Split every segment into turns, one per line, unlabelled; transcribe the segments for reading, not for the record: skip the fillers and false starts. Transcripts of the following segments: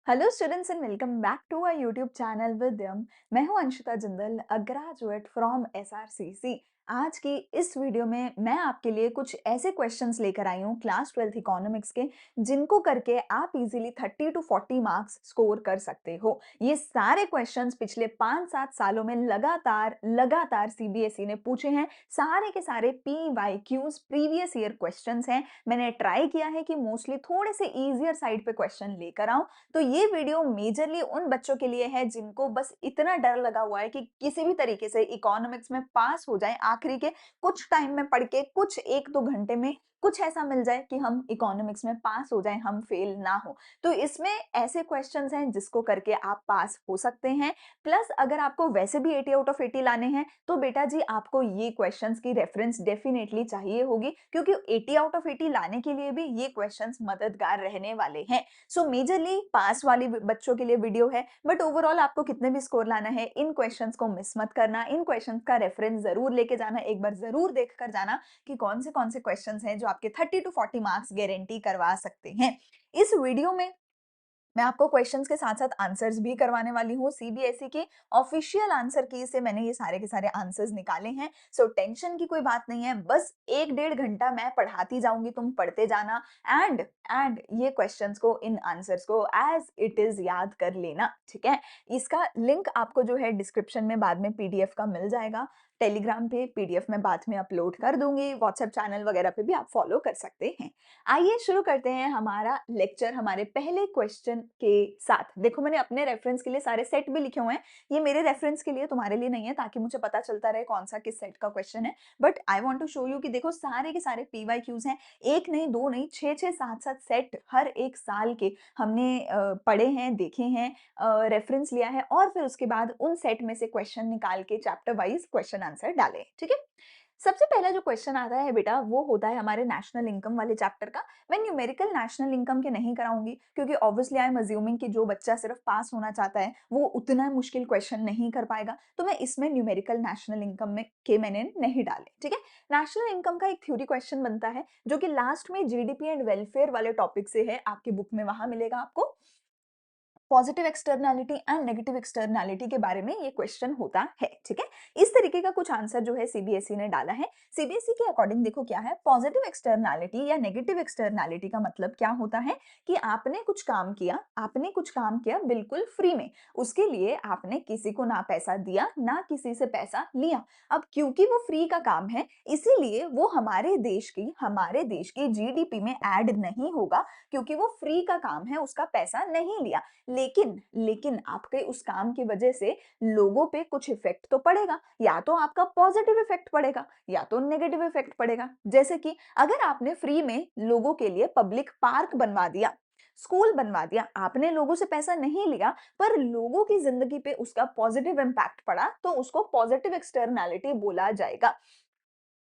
Hello students and welcome back to our YouTube channel Vidyam. मैं हूं Anshita Jindal, a graduate from SRCC. आज की इस वीडियो में मैं आपके लिए कुछ ऐसे क्वेश्चंस लेकर आई हूं क्लास 12th इकोनॉमिक्स के, जिनको करके आप इजीली 30 टू 40 मार्क्स स्कोर कर सकते हो। ये सारे क्वेश्चंस पिछले 5-7 सालों में लगातार लगातार सीबीएसई ने पूछे हैं। सारे के सारे पीवाईक्यूज प्रीवियस ईयर क्वेश्चंस हैं। मैंने ट्राई किया है कि मोस्टली थोड़े से इजियर साइड पे क्वेश्चन लेकर आऊं। तो ये वीडियो मेजरली उन बच्चों के लिए है जिनको बस इतना डर लगा हुआ है कि किसी भी तरीके से इकोनॉमिक्स में पास हो जाए, आखिरी के कुछ टाइम में पढ़ के कुछ 1-2 घंटे में कुछ ऐसा मिल जाए कि हम इकोनॉमिक्स में पास हो जाएं, हम फेल ना हो। तो इसमें ऐसे क्वेश्चंस हैं जिसको करके आप पास हो सकते हैं। प्लस अगर आपको वैसे भी 80 आउट ऑफ 80 लाने हैं तो बेटा जी आपको ये क्वेश्चंस की रेफरेंस डेफिनेटली चाहिए होगी, क्योंकि 80 आउट ऑफ 80 लाने के लिए भी ये क्वेश्चंस मददगार रहने वाले हैं। सो मेजरली पास वाली बच्चों के लिए वीडियो है, बट ओवरऑल आपको कितने भी स्कोर लाना है, इन क्वेश्चंस को मिस मत करना, इन क्वेश्चंस का रेफरेंस जरूर लेके जाना, एक बार जरूर देख कर जाना कि कौन से क्वेश्चंस हैं जो आपके 30 टू 40 मार्क्स गारंटी करवा सकते हैं। इस वीडियो में मैं आपको क्वेश्चंस के साथ-साथ आंसर्स भी करवाने वाली हूँ। सीबीएसई के ऑफिशियल आंसर की से मैंने ये सारे के सारे आंसर्स निकाले हैं। सो टेंशन की कोई बात नहीं है। बस 1 डेढ़ घंटा मैं पढ़ाती जाऊँगी, तुम पढ़ते जाना एंड ये क्वेश्चंस को, इन आंसर्स को एज़ इट इज़ याद कर लेना, ठीक है? इसका लिंक आपको जो है डिस्क्रिप्शन में बाद में पीडीएफ का मिल जाएगा। टेलीग्राम पे पीडीएफ मैं बाद में अपलोड कर दूँगी। व्हाट्सएप चैनल वगैरह पे भी आप फॉलो कर सकते हैं। आइए शुरू करते हैं हमारा लेक्चर हमारे पहले क्वेश्चन के साथ। देखो मैंने अपने रेफरेंस के लिए सारे सेट भी लिखे हुए हैं। ये मेरे रेफरेंस के लिए, तुम्हारे लिए नहीं है, ताकि मुझे पता चलता रहे कौन सा किस सेट का क्वेश्चन है। But I want to show you कि देखो सारे के सारे पीवाईक्यूज हैं। एक नहीं, दो नहीं, 6-6 7-7 सेट हर एक साल के हमने पढ़े हैं, देखे हैं, रेफरेंस लिया है और फिर उसके बाद उन सेट में से क्वेश्चन निकाल के चैप्टर वाइज क्वेश्चन आंसर डाले, ठीक है? सबसे पहला जो क्वेश्चन आता है बेटा वो होता है हमारे नेशनल इनकम वाले चैप्टर का। मैं न्यूमेरिकल नेशनल इनकम के नहीं कराऊंगी, क्योंकि ऑब्वियसली आई एम अज्यूमिंग कि जो बच्चा सिर्फ पास होना चाहता है वो उतना मुश्किल क्वेश्चन नहीं कर पाएगा। तो मैं इसमें न्यूमेरिकल नेशनल इनकम में के मैंने नहीं डाले, ठीक है? नेशनल इनकम का एक थ्योरी क्वेश्चन बनता है जो कि लास्ट में जीडीपी एंड वेलफेयर वाले टॉपिक से है, आपकी बुक में वहां मिलेगा आपको। Positive externality and negative externality के बारे में ये क्वेश्चन होता है, ठीक है? इस तरीके का कुछ आंसर जो है सीबीएसई ने डाला है। सीबीएसई के अकॉर्डिंग देखो क्या है, पॉजिटिव एक्सटर्नैलिटी या नेगेटिव एक्सटर्नैलिटी का मतलब क्या होता है कि आपने कुछ काम किया बिल्कुल फ्री में, उसके लिए आपने किसी को ना पैसा दिया ना किसी से पैसा लिया। अब क्योंकि वो फ्री का काम है, इसीलिए वो हमारे देश की जीडीपी में ऐड नहीं होगा, क्योंकि वो फ्री का काम है, उसका पैसा नहीं लिया। लेकिन लेकिन आपके उस काम की वजह से लोगों पे कुछ इफेक्ट तो पड़ेगा, या तो आपका पॉजिटिव इफेक्ट पड़ेगा या तो नेगेटिव इफेक्ट पड़ेगा। जैसे कि अगर आपने फ्री में लोगों के लिए पब्लिक पार्क बनवा दिया, स्कूल बनवा दिया, आपने लोगों से पैसा नहीं लिया, पर लोगों की जिंदगी पे उसका पॉजिटिव इंपैक्ट पड़ा, तो उसको पॉजिटिव एक्सटर्नैलिटी बोला जाएगा।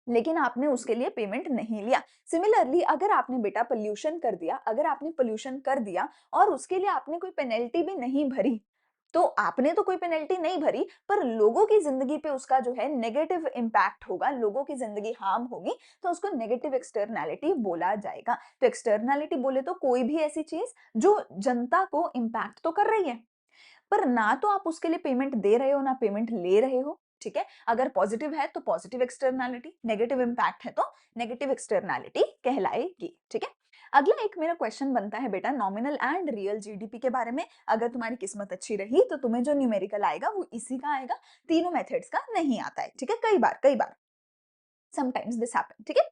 लेकिन आपने उसके लिए पेमेंट नहीं लिया। सिमिलरली अगर आपने पोल्यूशन कर दिया और उसके लिए आपने कोई पेनल्टी भी नहीं भरी, तो आपने तो कोई पेनल्टी नहीं भरी, पर लोगों की जिंदगी पे उसका जो है नेगेटिव इंपैक्ट होगा, लोगों की जिंदगी हार्म होगी, तो उसको नेगेटिव एक्सटर्नैलिटी बोला जाएगा। तो एक्सटर्नैलिटी बोले तो कोई भी ऐसी चीज जो जनता को इंपैक्ट तो कर रही है, पर ना तो आप उसके लिए पेमेंट दे रहे हो ना पेमेंट ले रहे हो, ठीक है? अगर पॉजिटिव है तो पॉजिटिव एक्सटर्नैलिटी, नेगेटिव इंपैक्ट है तो नेगेटिव एक्सटर्नैलिटी कहलाएगी, ठीक है? अगला एक मेरा क्वेश्चन बनता है बेटा नॉमिनल एंड रियल जीडीपी के बारे में। अगर तुम्हारी किस्मत अच्छी रही तो तुम्हें जो न्यूमेरिकल आएगा वो इसी का आएगा, तीनों मेथड्स का नहीं आता है, ठीक है? कई बार समटाइम्स दिस हैपन, ठीक है?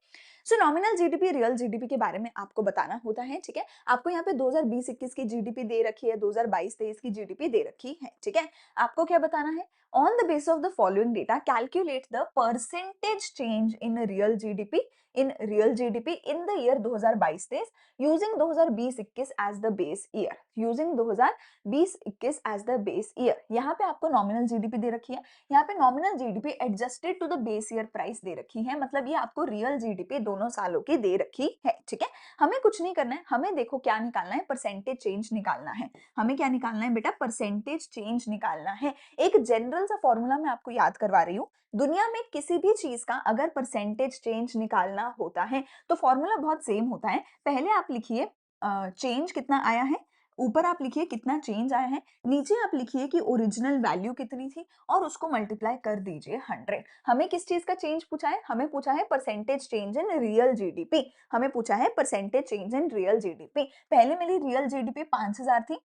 सो नॉमिनल जीडीपी रियल जीडीपी के बारे में आपको बताना होता है, ठीक है? आपको यहाँ पे 2020-21 की जीडीपी दे रखी है, 2022-23 की जीडीपी दे रखी है, ठीक है? आपको क्या बताना है? On the base of the following data calculate the percentage change in real GDP in the year 2022-23 using 2020-21 as the base year, using 2020-21 as the base year. यहाँ पे आपको नॉमिनल जीडीपी दे रखी है, यहाँ पे nominal GDP adjusted to the base year price दे रखी है, मतलब ये आपको रियल जीडीपी दोनों सालों की दे रखी है, ठीक है? हमें कुछ नहीं करना है, हमें देखो क्या निकालना है, परसेंटेज चेंज निकालना है। हमें क्या निकालना है बेटा? परसेंटेज चेंज निकालना है। एक जनरल सा फॉर्मूला मैं आपको याद करवा रही हूँ। दुनिया में किसी भी चीज का अगर परसेंटेज चेंज निकालना होता है तो फॉर्मूला बहुत सेम होता है। पहले आप लिखिए चेंज कितना आया है, ऊपर आप लिखिए कितना चेंज आया है, नीचे आप लिखिए कि ओरिजिनल वैल्यू कितनी थी और उसको मल्टीप्लाई कर दीजिए 100। हमें किस चीज का चेंज पूछा है? हमें पूछा है percentage change in real GDP. हमें पूछा है percentage change in real GDP. पहले मेरी रियल जीडीपी 5000 थी,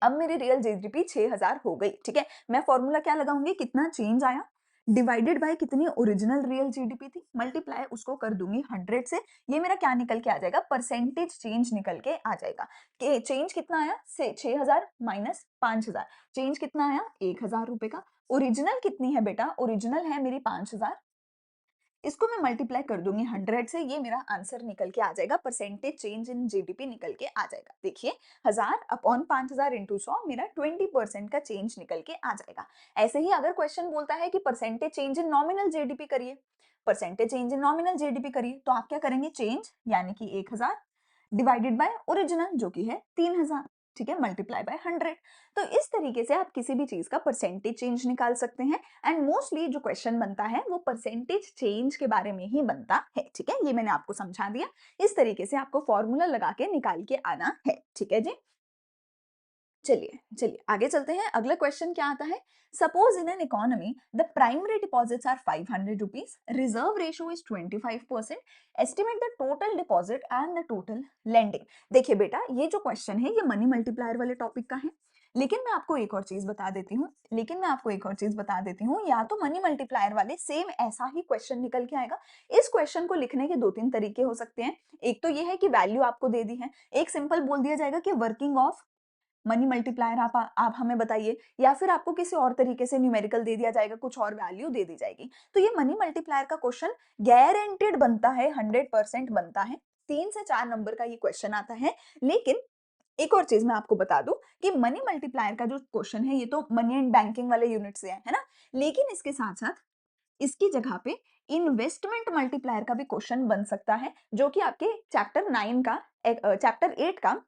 अब मेरी रियल जीडीपी 6000 हो गई। ठीक है, मैं फॉर्मूला क्या लगाऊंगी? कितना चेंज आया डिवाइडेड बाय कितनी ओरिजिनल रियल जीडीपी थी, मल्टीप्लाई उसको कर दूंगी 100 से। ये मेरा क्या निकल के आ जाएगा? परसेंटेज चेंज निकल के आ जाएगा। कि चेंज कितना आया? से 6000 माइनस 5000, चेंज कितना आया? 1000 रुपए का। ओरिजिनल कितनी है बेटा? ओरिजिनल है मेरी 5000, इसको मैं मल्टीप्लाई कर दूंगी 100 से, ये मेरा आंसर निकल के आ जाएगा, परसेंटेज चेंज इन जीडीपी निकल के आ जाएगा। देखिए 1000 अपॉन 5000 इंटू 100 मेरा 20% का चेंज निकल के आ जाएगा। ऐसे ही अगर क्वेश्चन बोलता है कि percentage change in nominal GDP करिए, percentage change in nominal GDP करिए, तो आप क्या करेंगे? चेंज यानी कि 1000 डिवाइडेड बाय ओरिजिनल जो कि है 3000, ठीक है, मल्टीप्लाई बाय 100। तो इस तरीके से आप किसी भी चीज का परसेंटेज चेंज निकाल सकते हैं। एंड मोस्टली जो क्वेश्चन बनता है वो परसेंटेज चेंज के बारे में ही बनता है। ठीक है, ये मैंने आपको समझा दिया। इस तरीके से आपको फॉर्मूला लगा के निकाल के आना है। ठीक है जी, चलिए चलिए आगे चलते हैं। अगला क्वेश्चन क्या आता है? Suppose in an economy the primary deposits are 500 rupees, reserve ratio is 25%, estimate the total deposit and the total lending. देखिए बेटा, ये जो क्वेश्चन है ये मनी मल्टीप्लायर वाले टॉपिक का है, लेकिन मैं आपको एक और चीज बता देती हूँ, या तो मनी मल्टीप्लायर वाले सेम ऐसा ही क्वेश्चन निकल के आएगा। इस क्वेश्चन को लिखने के दो तीन तरीके हो सकते हैं। एक तो ये है कि वैल्यू आपको दे दी है, एक सिंपल बोल दिया जाएगा कि वर्किंग ऑफ मनी मल्टीप्लायर आप हमें बताइए, या फिर आपको किसी और तरीके से न्यूमेरिकल दे दिया जाएगा, कुछ और वैल्यू दे दी जाएगी। तो ये मनी मल्टीप्लायर का क्वेश्चन गारंटेड बनता है, 100% बनता है। 3 से 4 नंबर का ये क्वेश्चन आता है। लेकिन एक और चीज मैं आपको बता दूं कि मनी मल्टीप्लायर का जो क्वेश्चन है ये तो मनी एंड बैंकिंग वाले यूनिट से है ना, लेकिन इसके साथ साथ इसकी जगह पे इन्वेस्टमेंट मल्टीप्लायर का भी क्वेश्चन बन सकता है, जो कि आपके चैप्टर 8 का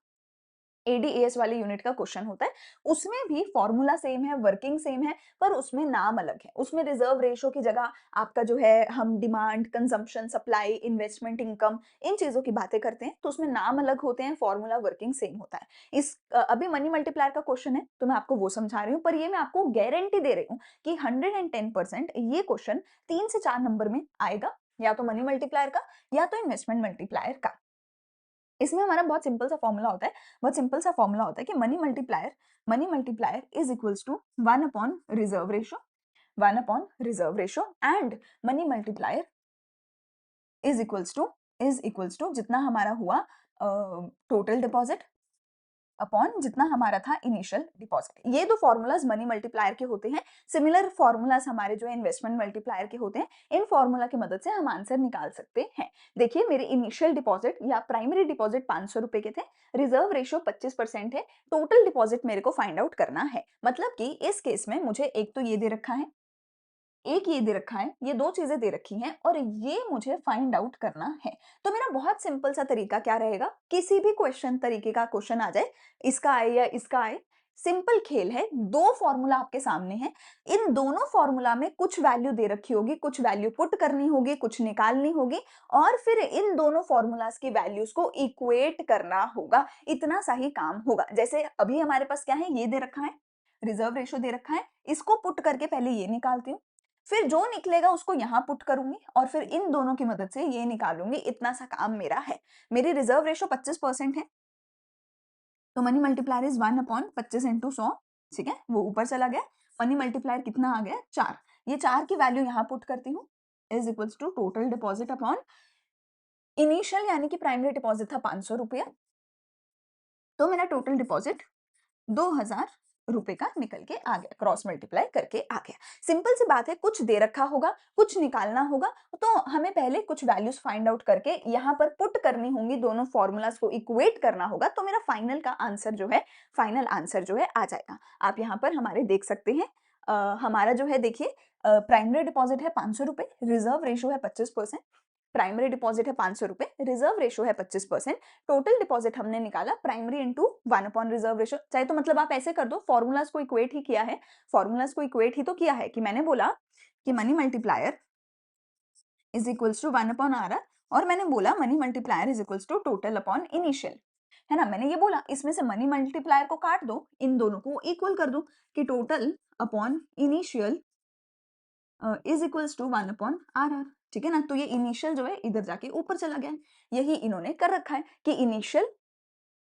एडीएस वाले यूनिट का क्वेश्चन होता है। उसमें भी फॉर्मूला सेम है, वर्किंग सेम है, पर उसमें नाम अलग है। उसमें रिजर्व रेशो की जगह आपका जो है हम demand, consumption, supply, investment income, इन चीजों की बातें करते हैं, तो उसमें नाम अलग होते हैं, फॉर्मूला वर्किंग सेम होता है। अभी मनी मल्टीप्लायर का क्वेश्चन है तो मैं आपको वो समझा रही हूँ, पर ये मैं आपको गारंटी दे रही हूँ कि 110% ये क्वेश्चन 3 से 4 नंबर में आएगा, या तो मनी मल्टीप्लायर का या तो इन्वेस्टमेंट मल्टीप्लायर का। इसमें हमारा बहुत सिंपल सा फॉर्मूला होता है कि money multiplier is equals to 1 upon reserve ratio, 1 upon reserve ratio, and money multiplier is equals to जितना हमारा हुआ टोटल डिपॉजिट अपॉन जितना हमारा था इनिशियल डिपॉजिट। ये दो फॉर्मूलाज मनी मल्टीप्लायर के होते हैं। सिमिलर फॉर्मूलाज हमारे जो है इन्वेस्टमेंट मल्टीप्लायर के होते हैं। इन फॉर्मूला की मदद से हम आंसर निकाल सकते हैं। देखिए मेरे इनिशियल डिपॉजिट या प्राइमरी डिपॉजिट 500 रुपए के थे, रिजर्व रेशियो 25% है, टोटल डिपॉजिट मेरे को फाइंड आउट करना है। मतलब कि इस केस में मुझे एक तो ये दे रखा है, एक ये दे रखा है, ये दो चीजें दे रखी हैं और ये मुझे फाइंड आउट करना है। तो मेरा बहुत सिंपल सा तरीका क्या रहेगा? किसी भी क्वेश्चन तरीके का क्वेश्चन आ जाए, इसका आए या इसका आए, सिंपल खेल है। दो फॉर्मूला आपके सामने है, इन दोनों फॉर्मूला में कुछ वैल्यू दे रखी होगी, कुछ वैल्यू पुट करनी होगी, कुछ निकालनी होगी, और फिर इन दोनों फॉर्मूलाज की वैल्यूज को इक्वेट करना होगा। इतना सा ही काम होगा। जैसे अभी हमारे पास क्या है, ये दे रखा है, रिजर्व रेशो दे रखा है, इसको पुट करके पहले ये निकालती हूँ, फिर जो निकलेगा उसको यहाँ पुट करूंगी और फिर इन दोनों की मदद से ये निकालूंगी। इतना सा काम मेरा है। मेरी रिजर्व रेशो 25% है, तो money multiplier is 1 upon 25 into 100। ठीक है, वो ऊपर चला गया। मनी मल्टीप्लायर कितना आ गया? 4। ये 4 की वैल्यू यहाँ पुट करती हूँ, is equals to total deposit upon initial यानी कि प्राइमरी डिपॉजिट था 500 रुपया, तो मेरा टोटल डिपॉजिट 2000 रुपए का निकल के आ गया, क्रॉस मल्टीप्लाई करके आ गया। सिंपल सी बात है, कुछ दे रखा होगा, कुछ निकालना होगा, तो हमें पहले कुछ वैल्यूज फाइंड आउट करके यहाँ पर पुट करनी होंगी, दोनों फॉर्मूलाज को इक्वेट करना होगा, तो मेरा फाइनल आंसर जो है आ जाएगा। आप यहाँ पर हमारे देख सकते हैं, हमारा जो है देखिए, प्राइमरी डिपॉजिट है 500 रुपए, रिजर्व रेशो है 25%। प्राइमरी डिपॉजिट है 500 रुपए, रिजर्व रेशो है 25%, टोटल डिपॉजिट हमने निकाला primary into 1 upon reserve ratio. चाहे तो मतलब आप ऐसे कर दो, फॉर्मूलाज को इक्वेट ही किया है, कि मैंने बोला कि money multiplier is equals to 1 upon R, और मैंने बोला money multiplier is equals to total upon initial. है ना? मैंने ये बोला इसमें से मनी मल्टीप्लायर को काट दो, इन दोनों को इक्वल कर दो कि total upon initial is equals to 1 upon R R, ठीक है ना? तो ये इनिशियल जो है इधर जाके ऊपर चला गया है। यही इन्होंने कर रखा है कि initial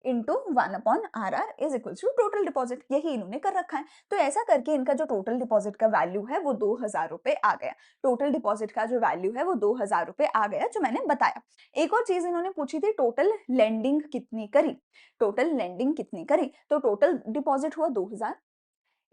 into 1 upon R R is equals to total deposit, यही इन्होंने कर रखा है। तो ऐसा करके इनका जो टोटल डिपॉजिट का वैल्यू है वो 2000 रुपए आ गया। टोटल डिपॉजिट का जो वैल्यू है वो 2000 रुपए आ गया, जो मैंने बताया। एक और चीज इन्होंने पूछी थी, टोटल लेंडिंग कितनी करी। टोटल लेंडिंग कितनी करी, तो टोटल डिपॉजिट हुआ 2000,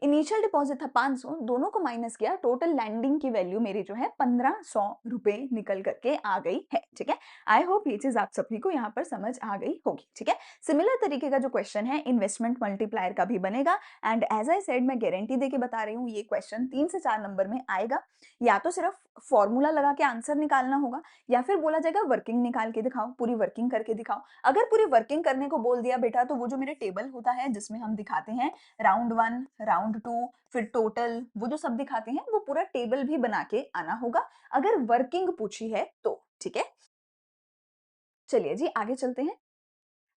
इनिशियल डिपॉजिट था 500, दोनों को माइनस किया, टोटल लैंडिंग की वैल्यू मेरी जो है 1500 रुपए निकल करके आ गई है, ठीक है। आई होप ये चीज आप सभी को यहाँ पर समझ आ गई होगी, ठीक है। सिमिलर तरीके का जो क्वेश्चन है इन्वेस्टमेंट मल्टीप्लायर का भी बनेगा, एंड एज आई सेड मैं गारंटी देके बता रही हूँ ये क्वेश्चन 3 से 4 नंबर में आएगा। या तो सिर्फ फॉर्मूला लगा के आंसर निकालना होगा, या फिर बोला जाएगा वर्किंग निकाल के दिखाओ, पूरी वर्किंग करके दिखाओ। अगर पूरी वर्किंग करने को बोल दिया बेटा, तो वो जो मेरे टेबल होता है जिसमें हम दिखाते हैं राउंड 1, राउंड 2, फिर टोटल, वो जो सब दिखाते हैं वो पूरा टेबल भी बना के आना होगा, अगर वर्किंग पूछी है तो, ठीक है। चलिए जी आगे चलते हैं।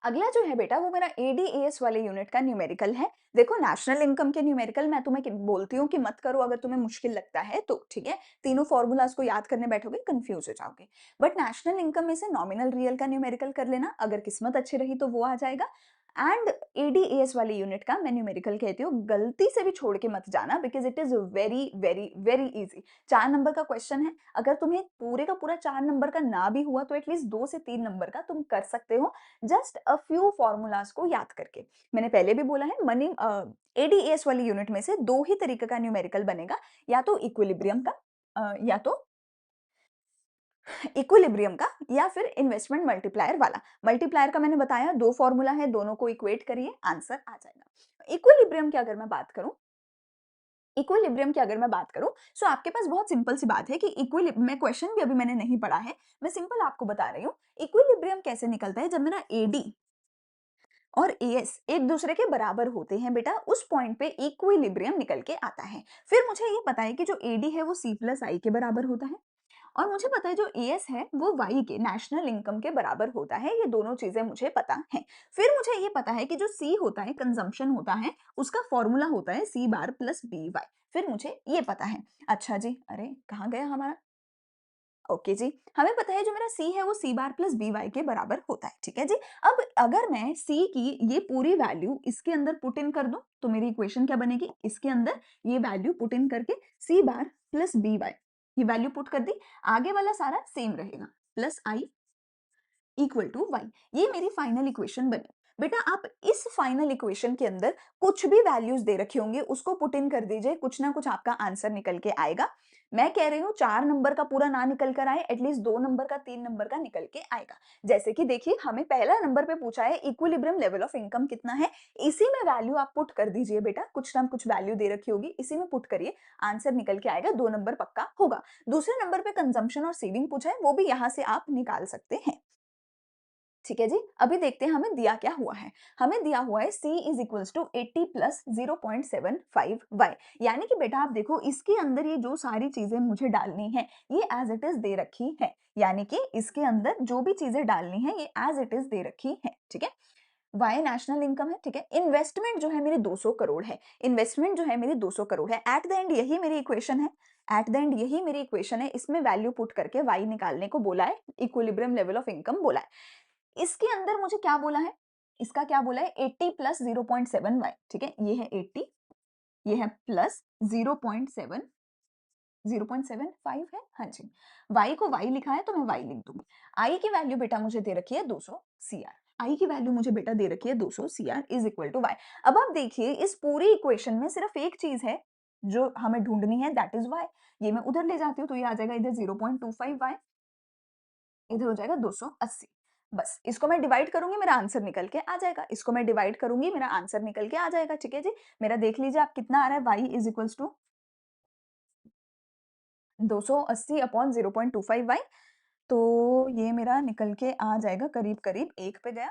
अगला जो है बेटा वो मेरा एडीएएस वाले यूनिट का न्यूमेरिकल है। देखो नेशनल इनकम के न्यूमेरिकल मैं तुम्हें बोलती हूँ कि मत करो अगर तुम्हें मुश्किल लगता है तो, ठीक है। तीनों फॉर्मूलाज को याद करने बैठोगे कंफ्यूज हो जाओगे। बट नेशनल इनकम में से नॉमिनल रियल का न्यूमेरिकल कर लेना, अगर किस्मत अच्छी रही तो वो आ जाएगा। एंड एडीएएस वाले यूनिट का मैं न्यूमेरिकल कहती हूँ, गलती से भी छोड़ के मत जाना, because it is very very very easy. 4 number का क्वेश्चन है, अगर तुम्हें पूरे का पूरा 4 नंबर का ना भी हुआ तो एटलीस्ट 2 से 3 नंबर का तुम कर सकते हो, जस्ट अ फ्यू फॉर्मूलाज को याद करके। मैंने पहले भी बोला है मनी एडीएस वाली यूनिट में से दो ही तरीके का न्यूमेरिकल बनेगा, या तो इक्विलिब्रियम का या तो इक्विलिब्रियम का, या फिर इन्वेस्टमेंट मल्टीप्लायर वाला। मल्टीप्लायर का मैंने बताया दो फॉर्मूला है, दोनों को इक्वेट करिए आंसर आ जाएगा। इक्विलिब्रियम की अगर मैं बात करूं, इक्विलिब्रियम की अगर मैं बात करूं, सो आपके पास बहुत सिंपल सी बात है कि इक्विलिब्रियम में क्वेश्चन भी अभी मैंने नहीं पढ़ा है, मैं सिंपल आपको बता रही हूं। इक्विलिब्रियम कैसे निकलता है, जब मेरा एडी और एएस एक दूसरे के बराबर होते हैं बेटा, उस पॉइंट पे इक्विलिब्रियम निकल के आता है। फिर मुझे ये पता है कि जो एडी है वो सी प्लस आई के बराबर होता है, और मुझे पता है जो एएस है वो वाई के नेशनल इनकम के बराबर होता है, ये दोनों चीजें मुझे पता है। फिर मुझे ये पता है कि जो सी होता है कंजम्पशन होता है, उसका फॉर्मूला होता है सी बार प्लस बी वाई, फिर मुझे ये पता है। अच्छा जी, अरे कहाँ गया हमारा, ओके जी, हमें पता है जो मेरा सी है वो सी बार प्लस बी वाई के बराबर होता है, ठीक है जी। अब अगर मैं सी की ये पूरी वैल्यू इसके अंदर पुट इन कर दूं, तो मेरी इक्वेशन क्या बनेगी, इसके अंदर ये वैल्यू पुट इन करके C bar plus B Y, ये वैल्यू पुट कर दी, आगे वाला सारा सेम रहेगा, plus I equal to Y, ये मेरी फाइनल इक्वेशन बनी। बेटा आप इस फाइनल इक्वेशन के अंदर कुछ भी वैल्यूज दे रखे होंगे उसको पुट इन कर दीजिए, कुछ ना कुछ आपका आंसर निकल के आएगा। मैं कह रही हूँ 4 नंबर का पूरा ना निकल कर आए, एटलीस्ट 2 नंबर का 3 नंबर का निकल के आएगा। जैसे कि देखिए हमें पहला नंबर पे पूछा है इक्विलिब्रियम लेवल ऑफ इनकम कितना है, इसी में वैल्यू आप पुट कर दीजिए बेटा, कुछ ना कुछ वैल्यू दे रखी होगी इसी में पुट करिए, आंसर निकल के आएगा, 2 नंबर पक्का होगा। दूसरे नंबर पे कंजम्पशन और सेविंग पूछा है, वो भी यहाँ से आप निकाल सकते हैं। ठीक है जी, अभी देखते हैं हमें दिया क्या हुआ है। हमें दिया हुआ है C is equals to 80 plus 0.75 y, यानी कि बेटा आप देखो इसके अंदर ये जो सारी चीजें मुझे डालनी है ये एज इट इज दे रखी है, यानी कि इसके अंदर जो भी चीजें डालनी है ये एज इट इज दे रखी है, ठीक है। वाई नेशनल इनकम है, ठीक है। इन्वेस्टमेंट जो है मेरी 200 करोड़ है, इन्वेस्टमेंट जो है मेरी 200 करोड़ है। एट द एंड यही मेरी इक्वेशन है, एट द एंड यही मेरी इक्वेशन है, इसमें वैल्यू पुट करके वाई निकालने को बोला है, इक्विलिब्रियम लेवल ऑफ इनकम बोला है। इसके अंदर मुझे क्या बोला है, इसका क्या बोला है 80 प्लस 0.7 वाई, ठीक है। ये है 80, ये है प्लस 0.7, 0.75 है, हाँ जी। y को y लिखा है तो मैं y लिख दूंगी। i की वैल्यू बेटा मुझे दे रखी है 200 CR, i की वैल्यू मुझे बेटा दे रखी है 200 CR is equal to y। अब आप देखिए इस पूरी इक्वेशन में सिर्फ एक चीज है जो हमें ढूंढनी है, दैट इज y। ये मैं उधर ले जाती हूँ तो ये आ जाएगा इधर 0.25 y, इधर हो जाएगा 280। बस इसको मैं डिवाइड करूंगी मेरा आंसर निकल के आ जाएगा, इसको मैं डिवाइड करूंगी मेरा आंसर निकल के आ जाएगा, ठीक है जी। मेरा देख लीजिए आप कितना आ रहा है, y is equals to 280 upon 0.25 Y, तो ये मेरा निकल के आ जाएगा करीब करीब एक पे गया,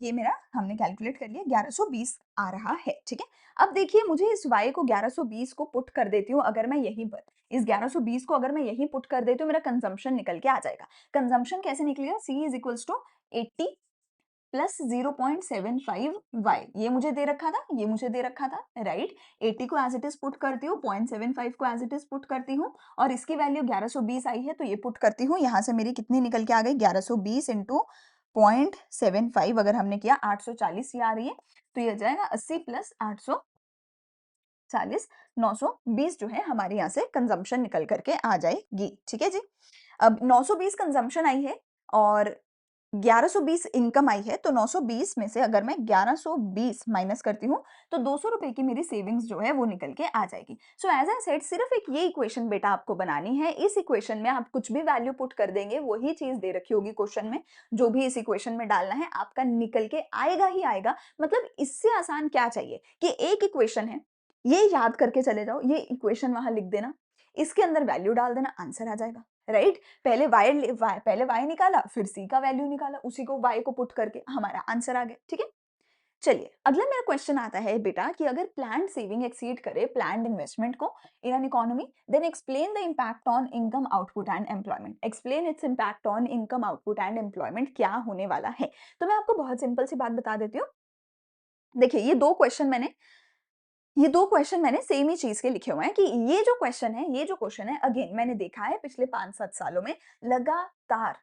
ये मेरा हमने कैलकुलेट कर लिया 1120 आ रहा है, ठीक है। अब देखिए मुझे इस y को 1120 को पुट कर देती हूँ, अगर मैं यहीं पर इस 1120 को अगर मैं यहीं पुट कर देती हूँ, मेरा कंजम्पशन निकल के आ जाएगा। कंजम्पशन कैसे निकलेगा, C is equals to 80 plus 0.75y, ये मुझे दे रखा था, ये मुझे दे रखा था, राइट। 80 को एज इट इज पुट करती हूँ, 0.75 को एज इट इज पुट करती हूँ, और इसकी वैल्यू 1120 आई है तो ये पुट करती हूँ। यहाँ से मेरी कितनी निकल के आ गई, 1120 इंटू 0.75 अगर हमने किया 840 ये आ रही है, तो ये हो जाएगा 80 प्लस 840, 920 जो है हमारे यहाँ से कंजम्पशन निकल करके आ जाएगी। ठीक है जी। अब 920 कंजम्पशन आई है और 1120 इनकम आई है, तो 920 में से अगर मैं 1120 माइनस करती हूँ तो 200 रुपए की मेरी सेविंग्स जो है वो निकल के आ जाएगी। सो एज आई सेड, सिर्फ एक ये इक्वेशन बेटा आपको बनानी है। इस इक्वेशन में आप कुछ भी वैल्यू पुट कर देंगे, वही चीज दे रखी होगी क्वेश्चन में, जो भी इस इक्वेशन में डालना है आपका निकल के आएगा ही आएगा। मतलब इससे आसान क्या चाहिए कि एक इक्वेशन है, ये याद करके चले जाओ, ये इक्वेशन वहां लिख देना, इसके अंदर वैल्यू डाल देना, आंसर आ जाएगा, राइट। पहले y निकाला, फिर c का वैल्यू निकाला, उसी को y को पुट करके हमारा आंसर आ गया। ठीक है, चलिए अगला मेरा क्वेश्चन आता है बेटा कि अगर प्लान्ड सेविंग एक्सीड करे प्लान्ड इन्वेस्टमेंट को in an economy, then explain the impact on income output and employment. Explain its impact on income output and employment, क्या होने वाला है। तो मैं आपको बहुत सिंपल सी बात बता देती हूँ। देखिए ये दो क्वेश्चन मैंने सेम ही चीज के लिखे हुए हैं कि ये जो क्वेश्चन है अगेन मैंने देखा है पिछले 5-7 सालों में लगातार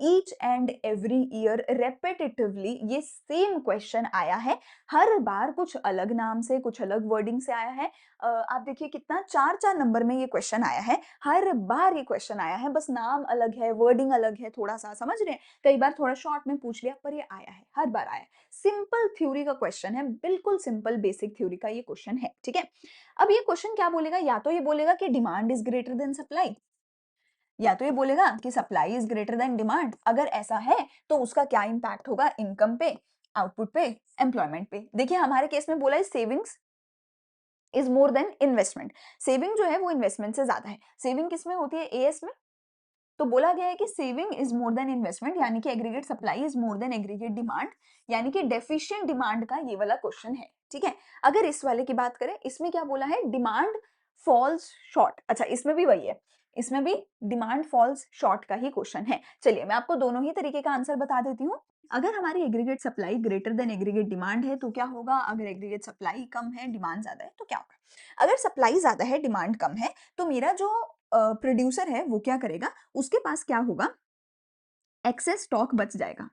each and every year repetitively ये सेम क्वेश्चन आया है। हर बार कुछ अलग नाम से, कुछ अलग वर्डिंग से आया है। आप देखिए कितना 4-4 नंबर में ये क्वेश्चन आया है, हर बार ये क्वेश्चन आया है, बस नाम अलग है, वर्डिंग अलग है, थोड़ा सा समझ रहे हैं, कई बार थोड़ा शॉर्ट में पूछ लिया, पर ये आया है, हर बार आया है। सिंपल थ्योरी का क्वेश्चन है, बिल्कुल सिंपल बेसिक थ्योरी का ये क्वेश्चन है। ठीक है, अब ये क्वेश्चन क्या बोलेगा, या तो ये बोलेगा कि demand is greater than supply, या तो ये बोलेगा कि supply is greater than demand. अगर ऐसा है तो उसका क्या इंपैक्ट होगा इनकम पे, आउटपुट पे, एम्प्लॉयमेंट पे। देखिए हमारे केस में बोला है savings is more then investment. Saving जो है वो इन्वेस्टमेंट से ज्यादा है। सेविंग किसमें होती है, एएस में। तो बोला गया है कि saving is more then investment, यानी कि aggregate supply is more then aggregate demand, यानी कि डेफिशिएंट डिमांड का ये वाला क्वेश्चन है। ठीक है, अगर इस वाले की बात करें, इसमें क्या बोला है, डिमांड फॉल्स शॉर्ट। अच्छा, इसमें भी वही है, इसमें भी डिमांड फॉल्स शॉर्ट का ही क्वेश्चन है। चलिए मैं आपको दोनों ही तरीके का आंसर बता देती हूँ। अगर हमारी aggregate supply greater than aggregate demand है तो क्या होगा, अगर एग्रीगेट सप्लाई कम है डिमांड ज्यादा है तो क्या होगा। अगर सप्लाई ज्यादा है डिमांड कम है तो मेरा जो प्रोड्यूसर है वो क्या करेगा, उसके पास क्या होगा, एक्सेस स्टॉक बच जाएगा,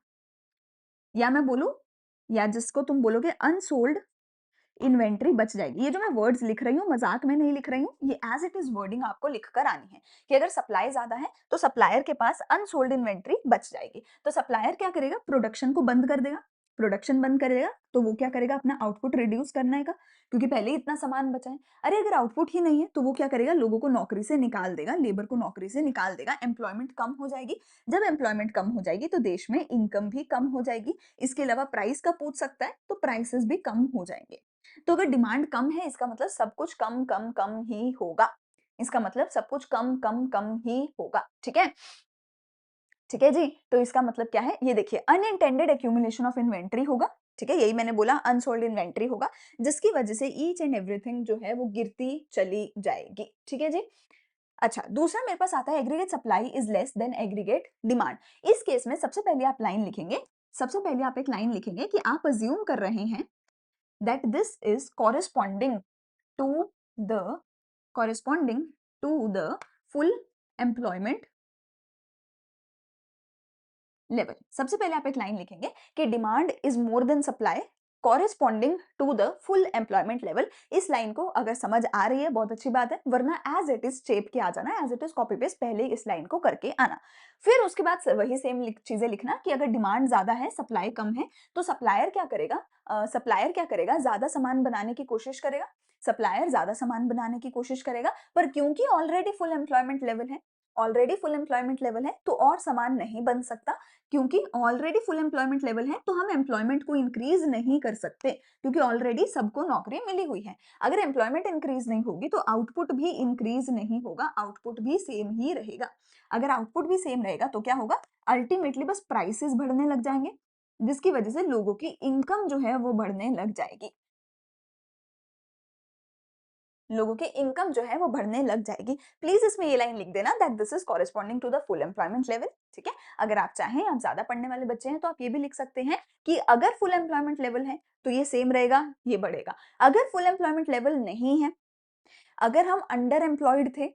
या मैं बोलूं, या जिसको तुम बोलोगे अनसोल्ड इन्वेंट्री बच जाएगी। ये जो मैं वर्ड्स लिख रही हूँ मजाक में नहीं लिख रही हूँ, ये एज इट इज वर्डिंग आपको लिखकर आनी है कि अगर सप्लाई ज्यादा है तो सप्लायर के पास अनसोल्ड इन्वेंट्री बच जाएगी। तो सप्लायर क्या करेगा, प्रोडक्शन को बंद कर देगा। प्रोडक्शन बंद करेगा तो वो क्या करेगा, अपना आउटपुट रिड्यूस करना है, क्योंकि पहले ही इतना सामान बचा है। अरे अगर आउटपुट ही नहीं है तो वो क्या करेगा, लोगों को नौकरी से निकाल देगा, लेबर को नौकरी से निकाल देगा, एम्प्लॉयमेंट कम हो जाएगी। जब एम्प्लॉयमेंट कम हो जाएगी तो देश में इनकम भी कम हो जाएगी। इसके अलावा प्राइस का पूछ सकता है तो प्राइसेस भी कम हो जाएंगे। तो अगर डिमांड कम है इसका मतलब सब कुछ कम कम कम ही होगा, इसका मतलब सब कुछ कम कम कम ही होगा। ठीक है, ठीक है जी। तो इसका मतलब क्या है, ये देखिए अनइंटेंडेड एक्यूमुलेशन ऑफ इन्वेंट्री होगा। ठीक है, यही मैंने बोला, अनसोल्ड इन्वेंट्री होगा, जिसकी वजह से ईच एंड एवरीथिंग जो है वो गिरती चली जाएगी। ठीक है जी। अच्छा, दूसरा मेरे पास आता है aggregate supply is less than aggregate demand. इस केस में सबसे पहले आप लाइन लिखेंगे, सबसे पहले आप एक लाइन लिखेंगे कि आप अज्यूम कर रहे हैं that this is to the corresponding to the full employment level. सबसे पहले आप एक लाइन लिखेंगे कि demand is more than supply corresponding to the full employment level. इस लाइन को अगर समझ आ रही है बहुत अच्छी बात है, वरना एज इट इज चेप के आ जाना, as it is copy paste पहले इस लाइन को करके आना। फिर उसके बाद वही सेम चीजें लिखना कि अगर डिमांड ज्यादा है सप्लाई कम है तो सप्लायर क्या करेगा, ज्यादा सामान बनाने की कोशिश करेगा। सप्लायर ज्यादा सामान बनाने की कोशिश करेगा, पर क्योंकि ऑलरेडी फुल एम्प्लॉयमेंट लेवल है, ऑलरेडी फुल एम्प्लॉयमेंट लेवल है तो और सामान नहीं बन सकता। क्योंकि ऑलरेडी फुल एम्प्लॉयमेंट लेवल है तो हम एम्प्लॉयमेंट को इंक्रीज नहीं कर सकते, क्योंकि ऑलरेडी सबको नौकरी मिली हुई है। अगर एम्प्लॉयमेंट इंक्रीज नहीं होगी तो आउटपुट भी इंक्रीज नहीं होगा, आउटपुट भी सेम ही रहेगा। अगर आउटपुट भी सेम रहेगा तो क्या होगा, अल्टीमेटली बस प्राइसेस बढ़ने लग जाएंगे, जिसकी वजह से लोगों की इनकम जो है वो बढ़ने लग जाएगी। लोगों की इनकम जो है वो बढ़ने लग जाएगी। प्लीज़ इसमें ये लाइन लिख देना that this is corresponding to the full employment level, ठीक है? अगर आप चाहें, आप ज़्यादा पढ़ने वाले बच्चे हैं तो आप ये भी लिख सकते हैं कि अगर फुल एम्प्लॉयमेंट लेवल है, तो ये सेम रहेगा, ये बढ़ेगा। अगर फुल एम्प्लॉयमेंट लेवल नहीं है, अगर हम अंडर एम्प्लॉयड थे,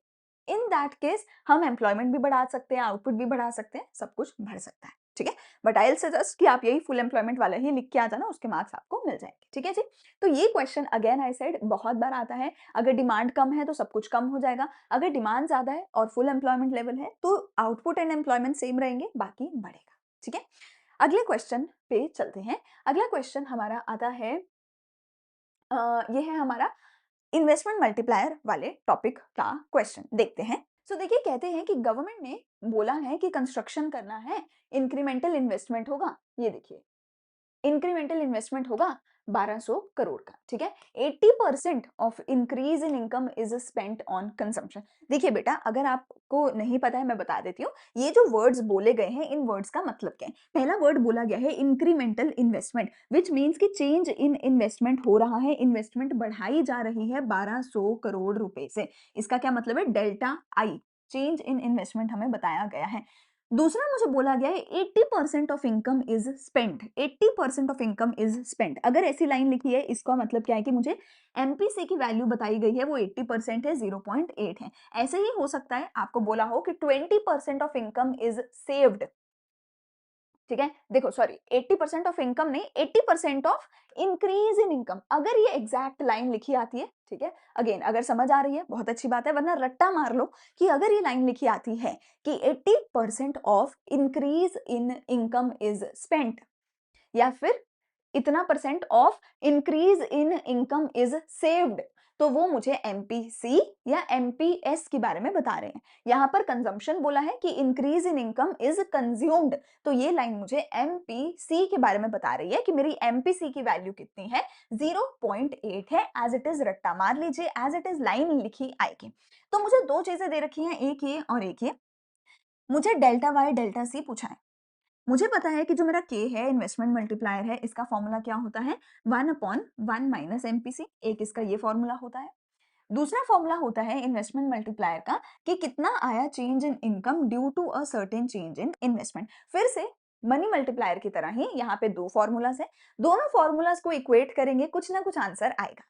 इन दैट केस हम एम्प्लॉयमेंट भी बढ़ा सकते हैं, आउटपुट भी बढ़ा सकते हैं, सब कुछ बढ़ सकता है, ठीक है? बट आई विल सजेस्ट कि आप यही फुल एम्प्लॉयमेंट वाला ही लिख के आ जाना, उसके मार्क्स आपको मिल जाएंगे, ठीक है जी? तो ये क्वेश्चन अगेन आई सेड बहुत बार आता है, अगर डिमांड कम है तो सब कुछ कम हो जाएगा, अगर डिमांड ज्यादा है और फुल एम्प्लॉयमेंट लेवल है तो आउटपुट एंड एम्प्लॉयमेंट सेम रहेंगे, बाकी बढ़ेगा, ठीक है? अगले क्वेश्चन पे चलते हैं। अगला क्वेश्चन हमारा आता है, ये है हमारा इन्वेस्टमेंट मल्टीप्लायर वाले टॉपिक का क्वेश्चन, देखते हैं। सो देखिए, कहते हैं कि गवर्नमेंट ने बोला है कि कंस्ट्रक्शन करना है, इंक्रीमेंटल इन्वेस्टमेंट होगा, ये देखिए इंक्रीमेंटल इन्वेस्टमेंट होगा 1200 करोड़ का, ठीक है? 80% of increase in income is spent on consumption. देखिए बेटा, अगर आपको नहीं पता है मैं बता देती हूँ, ये जो वर्ड्स बोले गए हैं, इन वर्ड्स का मतलब क्या है? पहला वर्ड बोला गया है इंक्रीमेंटल इन्वेस्टमेंट, विच मीन्स कि चेंज इन इन्वेस्टमेंट हो रहा है, इन्वेस्टमेंट बढ़ाई जा रही है 1200 करोड़ रुपए से। इसका क्या मतलब है? Delta I, change in investment हमें बताया गया है। दूसरा मुझे बोला गया है 80% of income is spent, 80% of income is spent. अगर ऐसी लाइन लिखी है, इसका मतलब क्या है कि मुझे एमपीसी की वैल्यू बताई गई है, वो 80% है, 0.8 है। ऐसे ही हो सकता है आपको बोला हो कि 20% ऑफ इनकम इज सेव्ड, ठीक है? देखो सॉरी, 80% ऑफ इनकम नहीं, 80% ऑफ इंक्रीज इन इनकम। अगर ये एग्जैक्ट लाइन लिखी आती है, ठीक है, अगेन अगर समझ आ रही है बहुत अच्छी बात है, वरना रट्टा मार लो कि अगर ये लाइन लिखी आती है कि 80% of increase in income is spent, या फिर इतना percent of increase in income is saved, तो वो मुझे एमपीसी या एमपीएस के बारे में बता रहे हैं। यहां पर कंजम्पशन बोला है कि increase in income is consumed, तो ये लाइन मुझे एमपीसी के बारे में बता रही है कि मेरी एमपीसी की वैल्यू कितनी है, 0.8 है। एज इट इज रट्टा मार लीजिए, एज इट इज लाइन लिखी आएगी। तो मुझे दो चीजें दे रखी हैं, एक ये और एक ये। मुझे डेल्टा वाई डेल्टा सी पूछा है। मुझे पता है कि जो मेरा K है, इन्वेस्टमेंट मल्टीप्लायर है, इसका फॉर्मूला क्या होता है? 1/1 माइनस एमपीसी, एक इसका ये फॉर्मूला होता है। दूसरा फॉर्मूला होता है इन्वेस्टमेंट मल्टीप्लायर का कि कितना आया change in income due to a certain change in investment. फिर से मनी मल्टीप्लायर की तरह ही यहाँ पे दो फॉर्मूलाज है, दोनों फॉर्मूलाज को इक्वेट करेंगे, कुछ ना कुछ आंसर आएगा,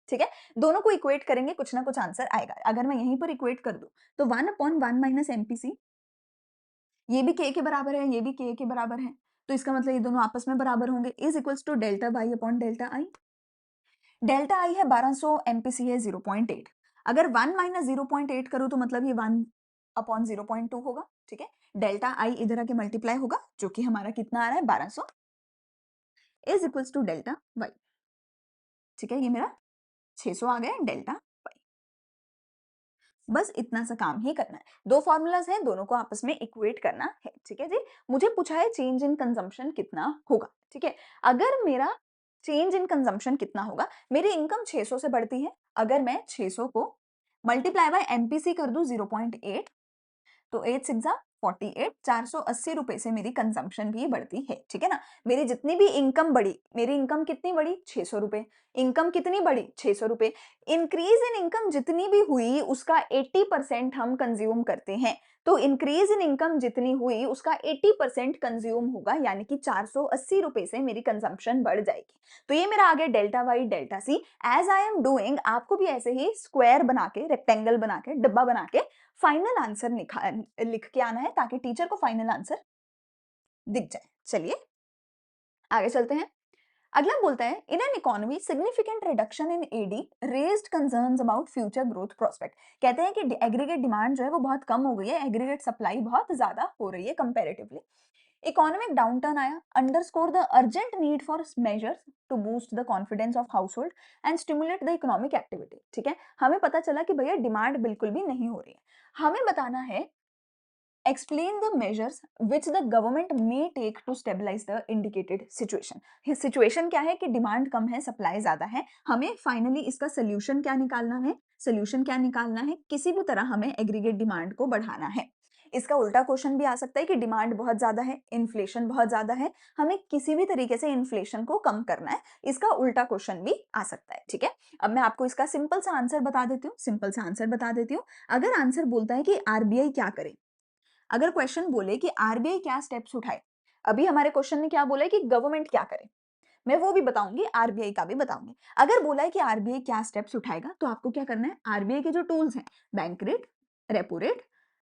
ठीक है? दोनों को इक्वेट करेंगे, कुछ ना कुछ आंसर आएगा। अगर मैं यहीं पर इक्वेट कर दूं तो 1/1 माइनस एमपीसी, ये भी के बराबर है, ये भी के बराबर है, तो इसका मतलब ये दोनों आपस में बराबर होंगे, is equals to delta Y upon delta I. Delta I है 1200, एमपीसी है 0.8। अगर 1 माइनस 0.8 करूं तो मतलब ये 1 अपॉन 0.2 होगा, ठीक है? डेल्टा आई इधर आके मल्टीप्लाई होगा, जो कि हमारा कितना आ रहा है, 1200, is equals to delta Y, ठीक है? ये मेरा 600 आ गया डेल्टा वाई। बस इतना सा काम ही करना है, दो फॉर्मूलाज हैं, दोनों को आपस में इक्वेट करना है, ठीक है जी? मुझे पूछा है चेंज इन कंजम्पशन कितना होगा, ठीक है? अगर मेरा चेंज इन कंजम्पशन कितना होगा, मेरी इनकम 600 से बढ़ती है, अगर मैं 600 को मल्टीप्लाई बाय एमपीसी कर दूं 0.8, तो 8 सिक्स 48, 480 रुपए से मेरी कंजम्पशन भी बढ़ती है, ठीक है ना? मेरी जितनी भी इनकम बढ़ी, मेरी इनकम कितनी बढ़ी, 600 रुपए। इनकम कितनी बढ़ी, 600 रुपए। इंक्रीज इन इनकम जितनी भी हुई उसका 80% हम कंज्यूम करते हैं, तो इंक्रीज इन इनकम जितनी हुई उसका 80% कंज्यूम होगा, यानी कि 480 रुपए से मेरी कंजम्पशन बढ़ जाएगी। तो ये मेरा आ गया delta Y delta C. As I am doing, आपको भी ऐसे ही स्क्वायर बना के, रेक्टेंगल बना के, डब्बा बना के फाइनल आंसर लिख के आना है, ताकि टीचर को फाइनल आंसर दिख जाए। चलिए आगे चलते हैं। अगला बोलता है, in an economy significant reduction in AD raised concerns about future growth prospect. कहते हैं कि एग्रीगेट डिमांड जो है वो बहुत कम हो गई है, एग्रीगेट सप्लाई बहुत ज्यादा हो रही है कंपैरेटिवली। इकोनॉमिक डाउनटर्न आया, underscore the urgent need for measures to boost the confidence of household and stimulate the economic activity, ठीक है? हमें पता चला कि भैया डिमांड बिल्कुल भी नहीं हो रही है, हमें बताना है explain the measures which the government may take to stabilize the indicated situation। Situation क्या है कि डिमांड कम है, सप्लाई ज्यादा है, हमें फाइनली इसका सोल्यूशन क्या निकालना है? सोल्यूशन क्या निकालना है? किसी भी तरह हमें एग्रीगेट डिमांड को बढ़ाना है। इसका उल्टा क्वेश्चन भी आ सकता है कि डिमांड बहुत ज़्यादा है, इन्फ्लेशन बहुत ज़्यादा है, हमें किसी भी तरीके से इन्फ्लेशन को कम करना है। इसका उल्टा क्वेश्चन भी आ सकता है, ठीक है? अब मैं आपको इसका सिंपल सा आंसर बता देती हूँ, सिंपल सा आंसर बता देती हूँ। अगर आंसर बोलता है कि आरबीआई क्या करे? अगर क्वेश्चन बोले कि आरबीआई क्या स्टेप्स उठाए? अभी हमारे क्वेश्चन ने क्या बोला है कि गवर्नमेंट क्या करे? मैं वो भी बताऊंगी, आरबीआई का भी बताऊंगी। अगर बोला है कि आरबीआई क्या स्टेप्स उठाएगा, तो आपको क्या करना है? आरबीआई के जो टूल्स हैं, bank rate, repo rate,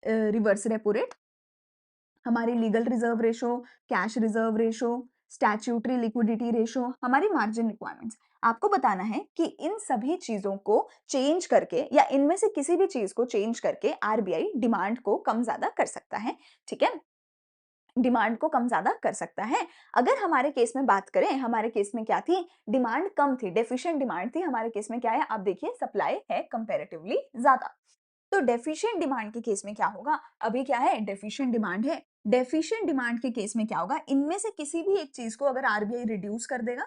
reverse repo rate, हमारी legal reserve ratio, cash reserve ratio, statutory liquidity ratio, हमारी मार्जिन रिक्वायरमेंट्स, आपको बताना है कि इन सभी चीजों को चेंज करके या इनमें से किसी भी चीज को चेंज करके आरबीआई डिमांड को कम ज्यादा कर सकता है, ठीक है? डिमांड को कम ज्यादा कर सकता है। अगर हमारे केस में बात करें, हमारे केस में क्या थी? डिमांड कम थी, डेफिशिएंट डिमांड थी। हमारे केस में क्या है? आप देखिए, सप्लाई है कंपैरेटिवली ज्यादा। तो डेफिशिएंट डिमांड के केस में क्या होगा? अभी क्या है? डेफिशिएंट डिमांड है। डेफिशिएंट डिमांड के केस में क्या होगा? इनमें से किसी भी एक चीज को अगर आरबीआई रिड्यूस कर देगा,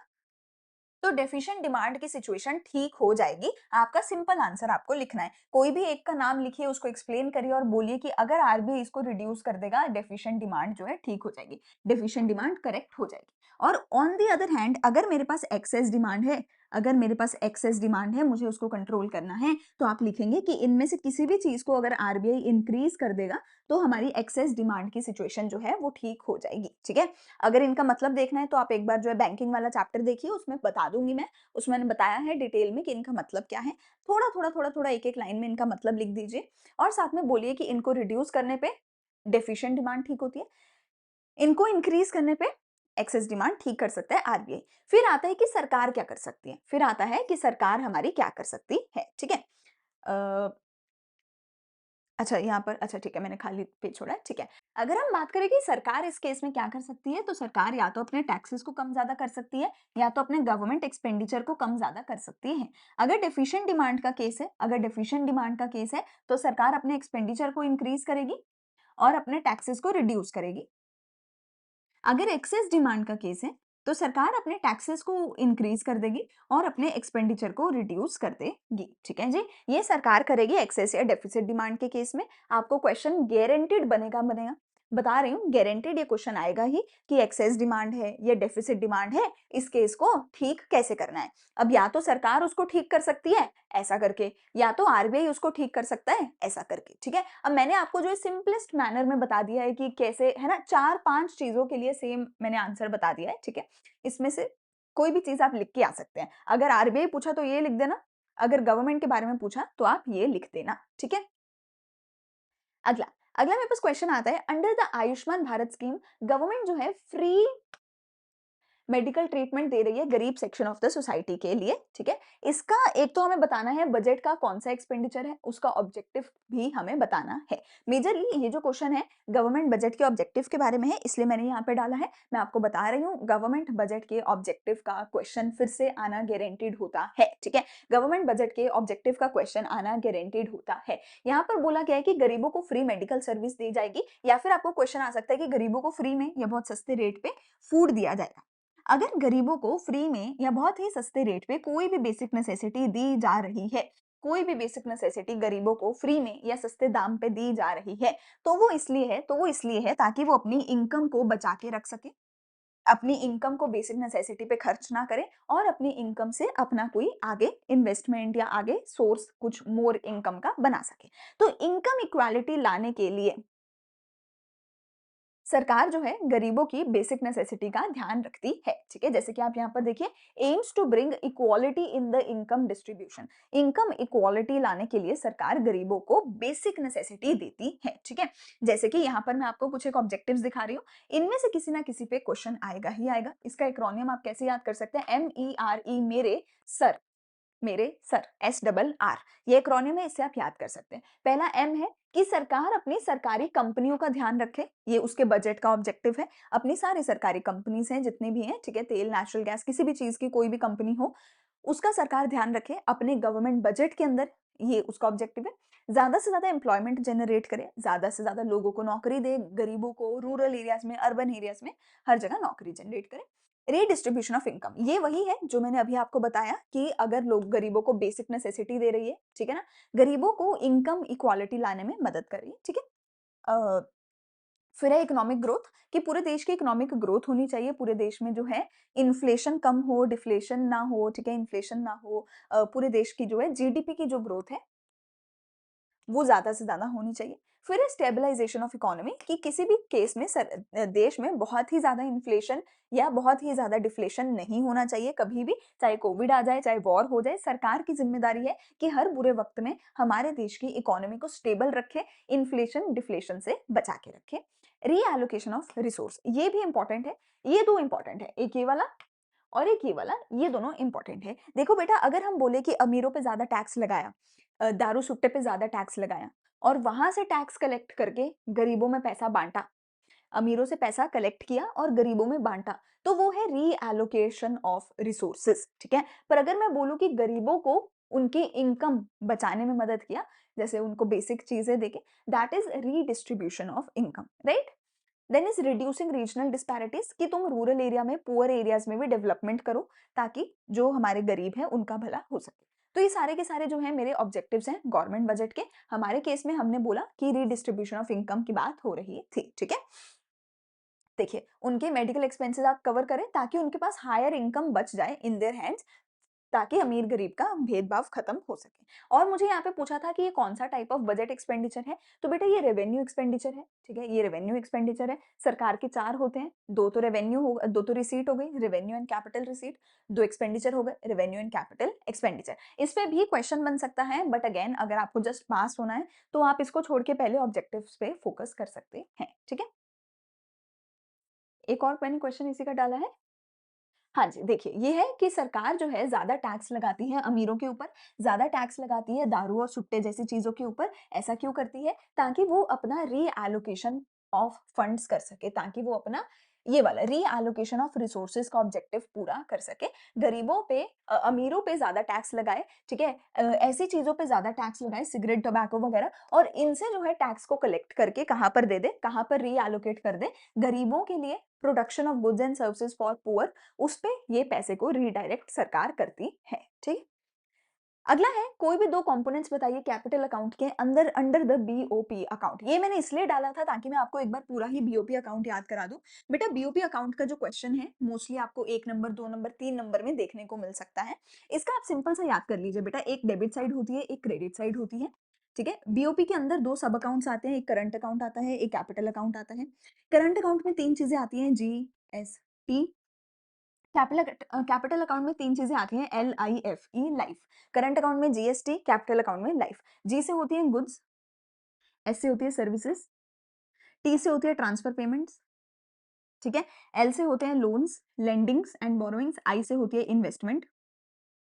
तो डेफिशिएंट डिमांड की सिचुएशन ठीक हो जाएगी। आपका सिंपल आंसर आपको लिखना है। कोई भी एक का नाम लिखिए, उसको एक्सप्लेन करिए और बोलिए कि अगर आरबीआई इसको रिड्यूस कर देगा, डेफिशिएंट डिमांड जो है ठीक हो जाएगी, डेफिशिएंट डिमांड करेक्ट हो जाएगी। और ऑन द अदर हैंड, अगर मेरे पास एक्सेस डिमांड है, अगर मेरे पास एक्सेस डिमांड है, मुझे उसको कंट्रोल करना है, तो आप लिखेंगे कि इनमें से किसी भी चीज को अगर आरबीआई इंक्रीज कर देगा, तो हमारी एक्सेस डिमांड की सिचुएशन जो है वो ठीक हो जाएगी, ठीक है? अगर इनका मतलब देखना है, तो आप एक बार जो है बैंकिंग वाला चैप्टर देखिए, उसमें बता दूंगी मैं। उसमें मैंने बताया है डिटेल में कि इनका मतलब क्या है। थोड़ा-थोड़ा एक-एक लाइन में इनका मतलब लिख दीजिए और साथ में बोलिए कि इनको रिड्यूस करने पे डेफिशिएंट डिमांड ठीक होती है, इनको इंक्रीज करने पे एक्सेस डिमांड ठीक कर सकता है आरबीआई। फिर आता है कि सरकार क्या कर सकती है? फिर आता है कि सरकार हमारी क्या कर सकती है, ठीक है? अ अच्छा, यहाँ पर अच्छा ठीक है, मैंने खाली पेज छोड़ा है, ठीक है। अगर हम बात करें कि सरकार इस केस में क्या कर सकती है, तो सरकार या तो अपने टैक्सेस को कम ज़्यादा कर सकती है, या तो अपने गवर्नमेंट एक्सपेंडिचर को कम ज़्यादा कर सकती है। अगर डेफिशिएंट डिमांड का केस है, अगर डेफिशिएंट डिमांड का केस है, तो सरकार अपने एक्सपेंडिचर को इंक्रीज़ करेगी और अपने टैक्सेस को रिड्यूस करेगी। अगर एक्सेस डिमांड का केस है, तो सरकार अपने टैक्सेस को इंक्रीज कर देगी और अपने एक्सपेंडिचर को रिड्यूस कर देगी, ठीक है जी? ये सरकार करेगी एक्सेस या डेफिसिट डिमांड के केस में। आपको क्वेश्चन गारंटीड बनेगा बनेगा, बता रही हूँ, गारंटीड ये क्वेश्चन आएगा ही कि एक्सेस डिमांड है या डेफिसिट डिमांड है, इस केस को ठीक कैसे करना है। अब या तो सरकार उसको ठीक कर सकती है ऐसा करके, या तो आरबीआई उसको ठीक कर सकता है ऐसा करके, ठीक है? अब मैंने आपको जो सिंपलेस्ट मैनर में बता दिया है कि कैसे, है ना, 4-5 चीज़ों के लिए सेम मैंने आंसर बता दिया है, ठीक है? इसमें से कोई भी चीज़ आप लिख के आ सकते हैं। अगर आरबीआई पूछा तो ये लिख देना, अगर गवर्नमेंट के बारे में पूछा तो आप ये लिख देना, ठीक है? अगला, अगला मेरे पास क्वेश्चन आता है, under the Ayushman Bharat scheme government जो है फ्री मेडिकल ट्रीटमेंट दे रही है गरीब सेक्शन ऑफ द सोसाइटी के लिए, ठीक है? इसका एक तो हमें बताना है बजट का कौन सा एक्सपेंडिचर है, उसका ऑब्जेक्टिव भी हमें बताना है। मेजरली ये जो क्वेश्चन है गवर्नमेंट बजट के ऑब्जेक्टिव के बारे में है, इसलिए मैंने यहाँ पे डाला है। मैं आपको बता रही हूँ, गवर्नमेंट बजट के ऑब्जेक्टिव का क्वेश्चन फिर से आना गारंटीड होता है, ठीक है? गवर्नमेंट बजट के ऑब्जेक्टिव का क्वेश्चन आना गारंटीड होता है। यहाँ पर बोला गया है कि गरीबों को फ्री मेडिकल सर्विस दी जाएगी, या फिर आपको क्वेश्चन आ सकता है कि गरीबों को फ्री में या बहुत सस्ते रेट पे फूड दिया जाएगा। अगर गरीबों को फ्री में या बहुत ही सस्ते रेट पे कोई भी बेसिक नेसेसिटी दी जा रही है, कोई भी बेसिक नेसेसिटी गरीबों को फ्री में या सस्ते दाम पे दी जा रही है, तो वो इसलिए है ताकि वो अपनी इनकम को बचा के रख सके, अपनी इनकम को बेसिक नेसेसिटी पे खर्च ना करें और अपनी इनकम से अपना कोई आगे इन्वेस्टमेंट या आगे सोर्स कुछ मोर इनकम का बना सके। तो इनकम इक्वालिटी लाने के लिए सरकार जो है गरीबों की बेसिक नेसेसिटी का ध्यान रखती है, ठीक है? जैसे कि आप यहाँ पर देखिए, aims to bring equality in the income distribution, income equality लाने के लिए सरकार गरीबों को बेसिक नेसेसिटी देती है, ठीक है? जैसे कि यहाँ पर मैं आपको कुछ एक ऑब्जेक्टिव्स दिखा रही हूँ, इनमें से किसी ना किसी पे क्वेश्चन आएगा ही आएगा। इसका एक्रोनियम आप कैसे याद कर सकते हैं? MERE, मेरे सर, मेरे सर, SRR, ये एक्रोनियम है, इससे आप याद कर सकते हैं। पहला M है कि सरकार अपनी सरकारी कंपनियों का ध्यान रखे, ये उसके बजट का ऑब्जेक्टिव है। अपनी सारी सरकारी कंपनीज हैं जितनी भी हैं, ठीक है, तेल, नेचुरल गैस, किसी भी चीज की कोई भी कंपनी हो, उसका सरकार ध्यान रखे अपने गवर्नमेंट बजट के अंदर, ये उसका ऑब्जेक्टिव है। ज्यादा से ज्यादा एम्प्लॉयमेंट जनरेट करे, ज्यादा से ज्यादा लोगों को नौकरी दे, गरीबों को रूरल एरियाज में, अर्बन एरियाज में, हर जगह नौकरी जनरेट करे। रीडिस्ट्रीब्यूशन ऑफ इनकम, ये वही है जो मैंने अभी आपको बताया कि अगर लोग गरीबों को बेसिक नेसेसिटी दे रही है, ठीक है ना, गरीबों को इनकम इक्वालिटी लाने में मदद कर रही है, ठीक है? अ, फिर है इकोनॉमिक ग्रोथ कि पूरे देश की इकोनॉमिक ग्रोथ होनी चाहिए, पूरे देश में जो है इन्फ्लेशन कम हो, डिफ्लेशन ना हो, ठीक है? इन्फ्लेशन ना हो, पूरे देश की जो है जीडीपी की जो ग्रोथ है वो ज़्यादा से ज़्यादा होनी चाहिए। फिर है स्टेबलाइज़ेशन ऑफ इकोनॉमी कि किसी भी केस में देश में बहुत ही ज़्यादा इन्फ्लेशन या बहुत ही ज़्यादा डिफ्लेशन नहीं होना चाहिए कभी भी, चाहे कोविड आ जाए, चाहे वॉर हो जाए, सरकार की ज़िम्मेदारी है कि हर बुरे वक़्त में हमारे देश की इकोनॉमी को स्टेबल रखे, इन्फ्लेशन, डिफ्लेशन से बचा के रखे। रीएलोकेशन ऑफ रिसोर्स ये भी इम्पोर्टेंट है, ये 2 इम्पोर्टेंट है, एक ये वाला और एक ये वाला, ये दोनों इम्पोर्टेंट है। देखो बेटा अगर हम बोले कि अमीरों पे ज़्यादा टैक्स लगाया, दारू सुट्टे पे ज़्यादा टैक्स लगाया और वहाँ से टैक्स कलेक्ट करके गरीबों में पैसा बाँटा, अमीरों से पैसा कलेक्ट किया और गरीबों में बाँटा, तो वो है रीएलोकेशन ऑफ रिसोर्सेज़, ठीक है? पर अगर मैं बोलूँ कि गरीबों को उनकी इनकम बचाने में मदद किया, जैसे उनको बेसिक चीज़ें देके, that is redistribution of income, right? Then is reducing regional disparities कि तुम रूरल एरिया में पुअर एरियाज में भी डेवलपमेंट करो ताकि जो हमारे गरीब हैं उनका भला हो सके। तो ये सारे के सारे जो है मेरे ऑब्जेक्टिव्स हैं गवर्नमेंट बजट के। हमारे केस में हमने बोला कि रीडिस्ट्रीब्यूशन ऑफ इनकम की बात हो रही थी, ठीक है? देखिए उनके मेडिकल एक्सपेंसेस आप कवर करें ताकि उनके पास हायर इनकम बच जाए इन देयर हैंड्स, ताकि अमीर-गरीब का भेदभाव खत्म हो सके। और मुझे यहाँ पे पूछा था कि ये कौन-सा टाइप ऑफ बजट एक्सपेंडिचर है, तो बेटा ये रेवेन्यू एक्सपेंडिचर है, ठीक है? ये रेवेन्यू एक्सपेंडिचर है। सरकार के 4 होते हैं, 2 तो रेवेन्यू हो 2 तो रिसीट हो गई, revenue and capital receipt, 2 expenditure हो गए, रेवेन्यू एंड कैपिटल एक्सपेंडिचर। इस पे भी क्वेश्चन बन सकता है बट अगेन अगर आपको जस्ट पास होना है, तो आप इसको छोड़ के पहले ऑब्जेक्टिव्स पे फोकस कर सकते हैं, ठीक है? एक और मैंने क्वेश्चन इसी का डाला है। हाँ जी, देखिए ये है कि सरकार जो है ज़्यादा टैक्स लगाती है अमीरों के ऊपर, ज़्यादा टैक्स लगाती है दारू और सुट्टे जैसी चीज़ों के ऊपर। ऐसा क्यों करती है? ताकि वो अपना रीएलोकेशन ऑफ फंड्स कर सके, ताकि वो अपना ये वाला रीएलोकेशन ऑफ रिसोर्सेज़ का ऑब्जेक्टिव पूरा कर सके। गरीबों पे अमीरों पे ज़्यादा टैक्स लगाए, ठीक है? ऐसी चीज़ों पे ज़्यादा टैक्स लगाए, सिगरेट, टोबैको वगैरह और इनसे जो है टैक्स को कलेक्ट करके कहाँ पर दे दे, कहाँ पर रीएलोकेट कर दे? गरीबों के लिए production of goods and services for poor उस पे ये पैसे को रीडायरेक्ट सरकार करती है, ठीक? अगला है कोई भी 2 कंपोनेंट्स बताइए कैपिटल अकाउंट के अंदर अंडर द बीओपी अकाउंट। ये मैंने इसलिए डाला था ताकि मैं आपको एक बार पूरा ही बीओपी अकाउंट याद करा दूं। बेटा बीओपी अकाउंट का जो क्वेश्चन है मोस्टली आपको 1 नंबर, 2 नंबर, 3 नंबर में देखने को मिल सकता है। इसका आप सिंपल सा याद कर लीजिए बेटा, एक डेबिट साइड होती है, एक क्रेडिट साइड होती है, ठीक है? बीओपी के अंदर 2 सब अकाउंट्स आते हैं, एक करंट अकाउंट आता है, एक कैपिटल अकाउंट आता है। करंट अकाउंट में 3 चीजें आती हैं, जीएसटी। कैपिटल अकाउंट में 3 चीज़ें आती हैं, LIFE लाइफ। करंट अकाउंट में जीएसटी, कैपिटल अकाउंट में लाइफ। जी से होती है गुड्स, एस से होती है सर्विसेज, टी से होती है ट्रांसफर पेमेंट्स, ठीक है? एल से होते हैं लोन्स, लेंडिंग्स एंड बोरोइंग्स, आई से होती है इन्वेस्टमेंट,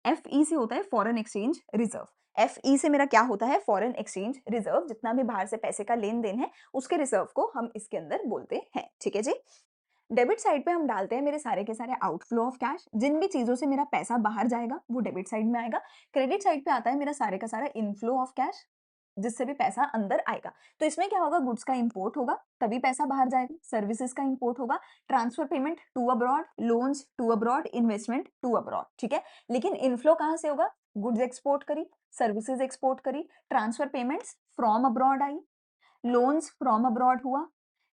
एफई से होता है फॉरेन एक्सचेंज रिजर्व। एफई से मेरा क्या होता है? फॉरेन एक्सचेंज रिजर्व, जितना भी बाहर से पैसे का लेन-देन है, उसके रिजर्व को हम इसके अंदर बोलते हैं, ठीक है जी? डेबिट साइड पे हम डालते हैं मेरे सारे के सारे आउटफ्लो ऑफ कैश, जिन भी चीजों से मेरा पैसा बाहर जाएगा वो डेबिट साइड में आएगा। क्रेडिट साइड पे आता है मेरा सारे का सारा इनफ्लो ऑफ कैश, जिससे भी पैसा अंदर आएगा। तो इसमें क्या होगा? गुड्स का इंपोर्ट होगा तभी पैसा बाहर जाएगा, सर्विसेज का इंपोर्ट होगा, transfer payment to abroad, loans to abroad, investment to abroad, ठीक है? लेकिन इनफ्लो कहाँ से होगा? गुड्स एक्सपोर्ट करी, सर्विसेज एक्सपोर्ट करी, ट्रांसफर पेमेंट्स फ्रॉम अब्रॉड आई, लोन्स फ्रॉम अब्रॉड हुआ,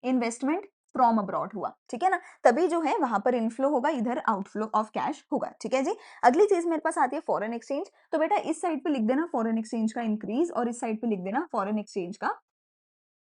इन्वेस्टमेंट फ्रॉम अब्रॉड हुआ, ठीक है ना? तभी जो है वहां पर इनफ्लो होगा, इधर आउटफ्लो ऑफ कैश होगा, ठीक है जी? अगली चीज मेरे पास आती है फॉरेन एक्सचेंज। तो बेटा इस साइड पे लिख देना फॉरेन एक्सचेंज का इंक्रीज और इस साइड पे लिख देना फॉरेन एक्सचेंज का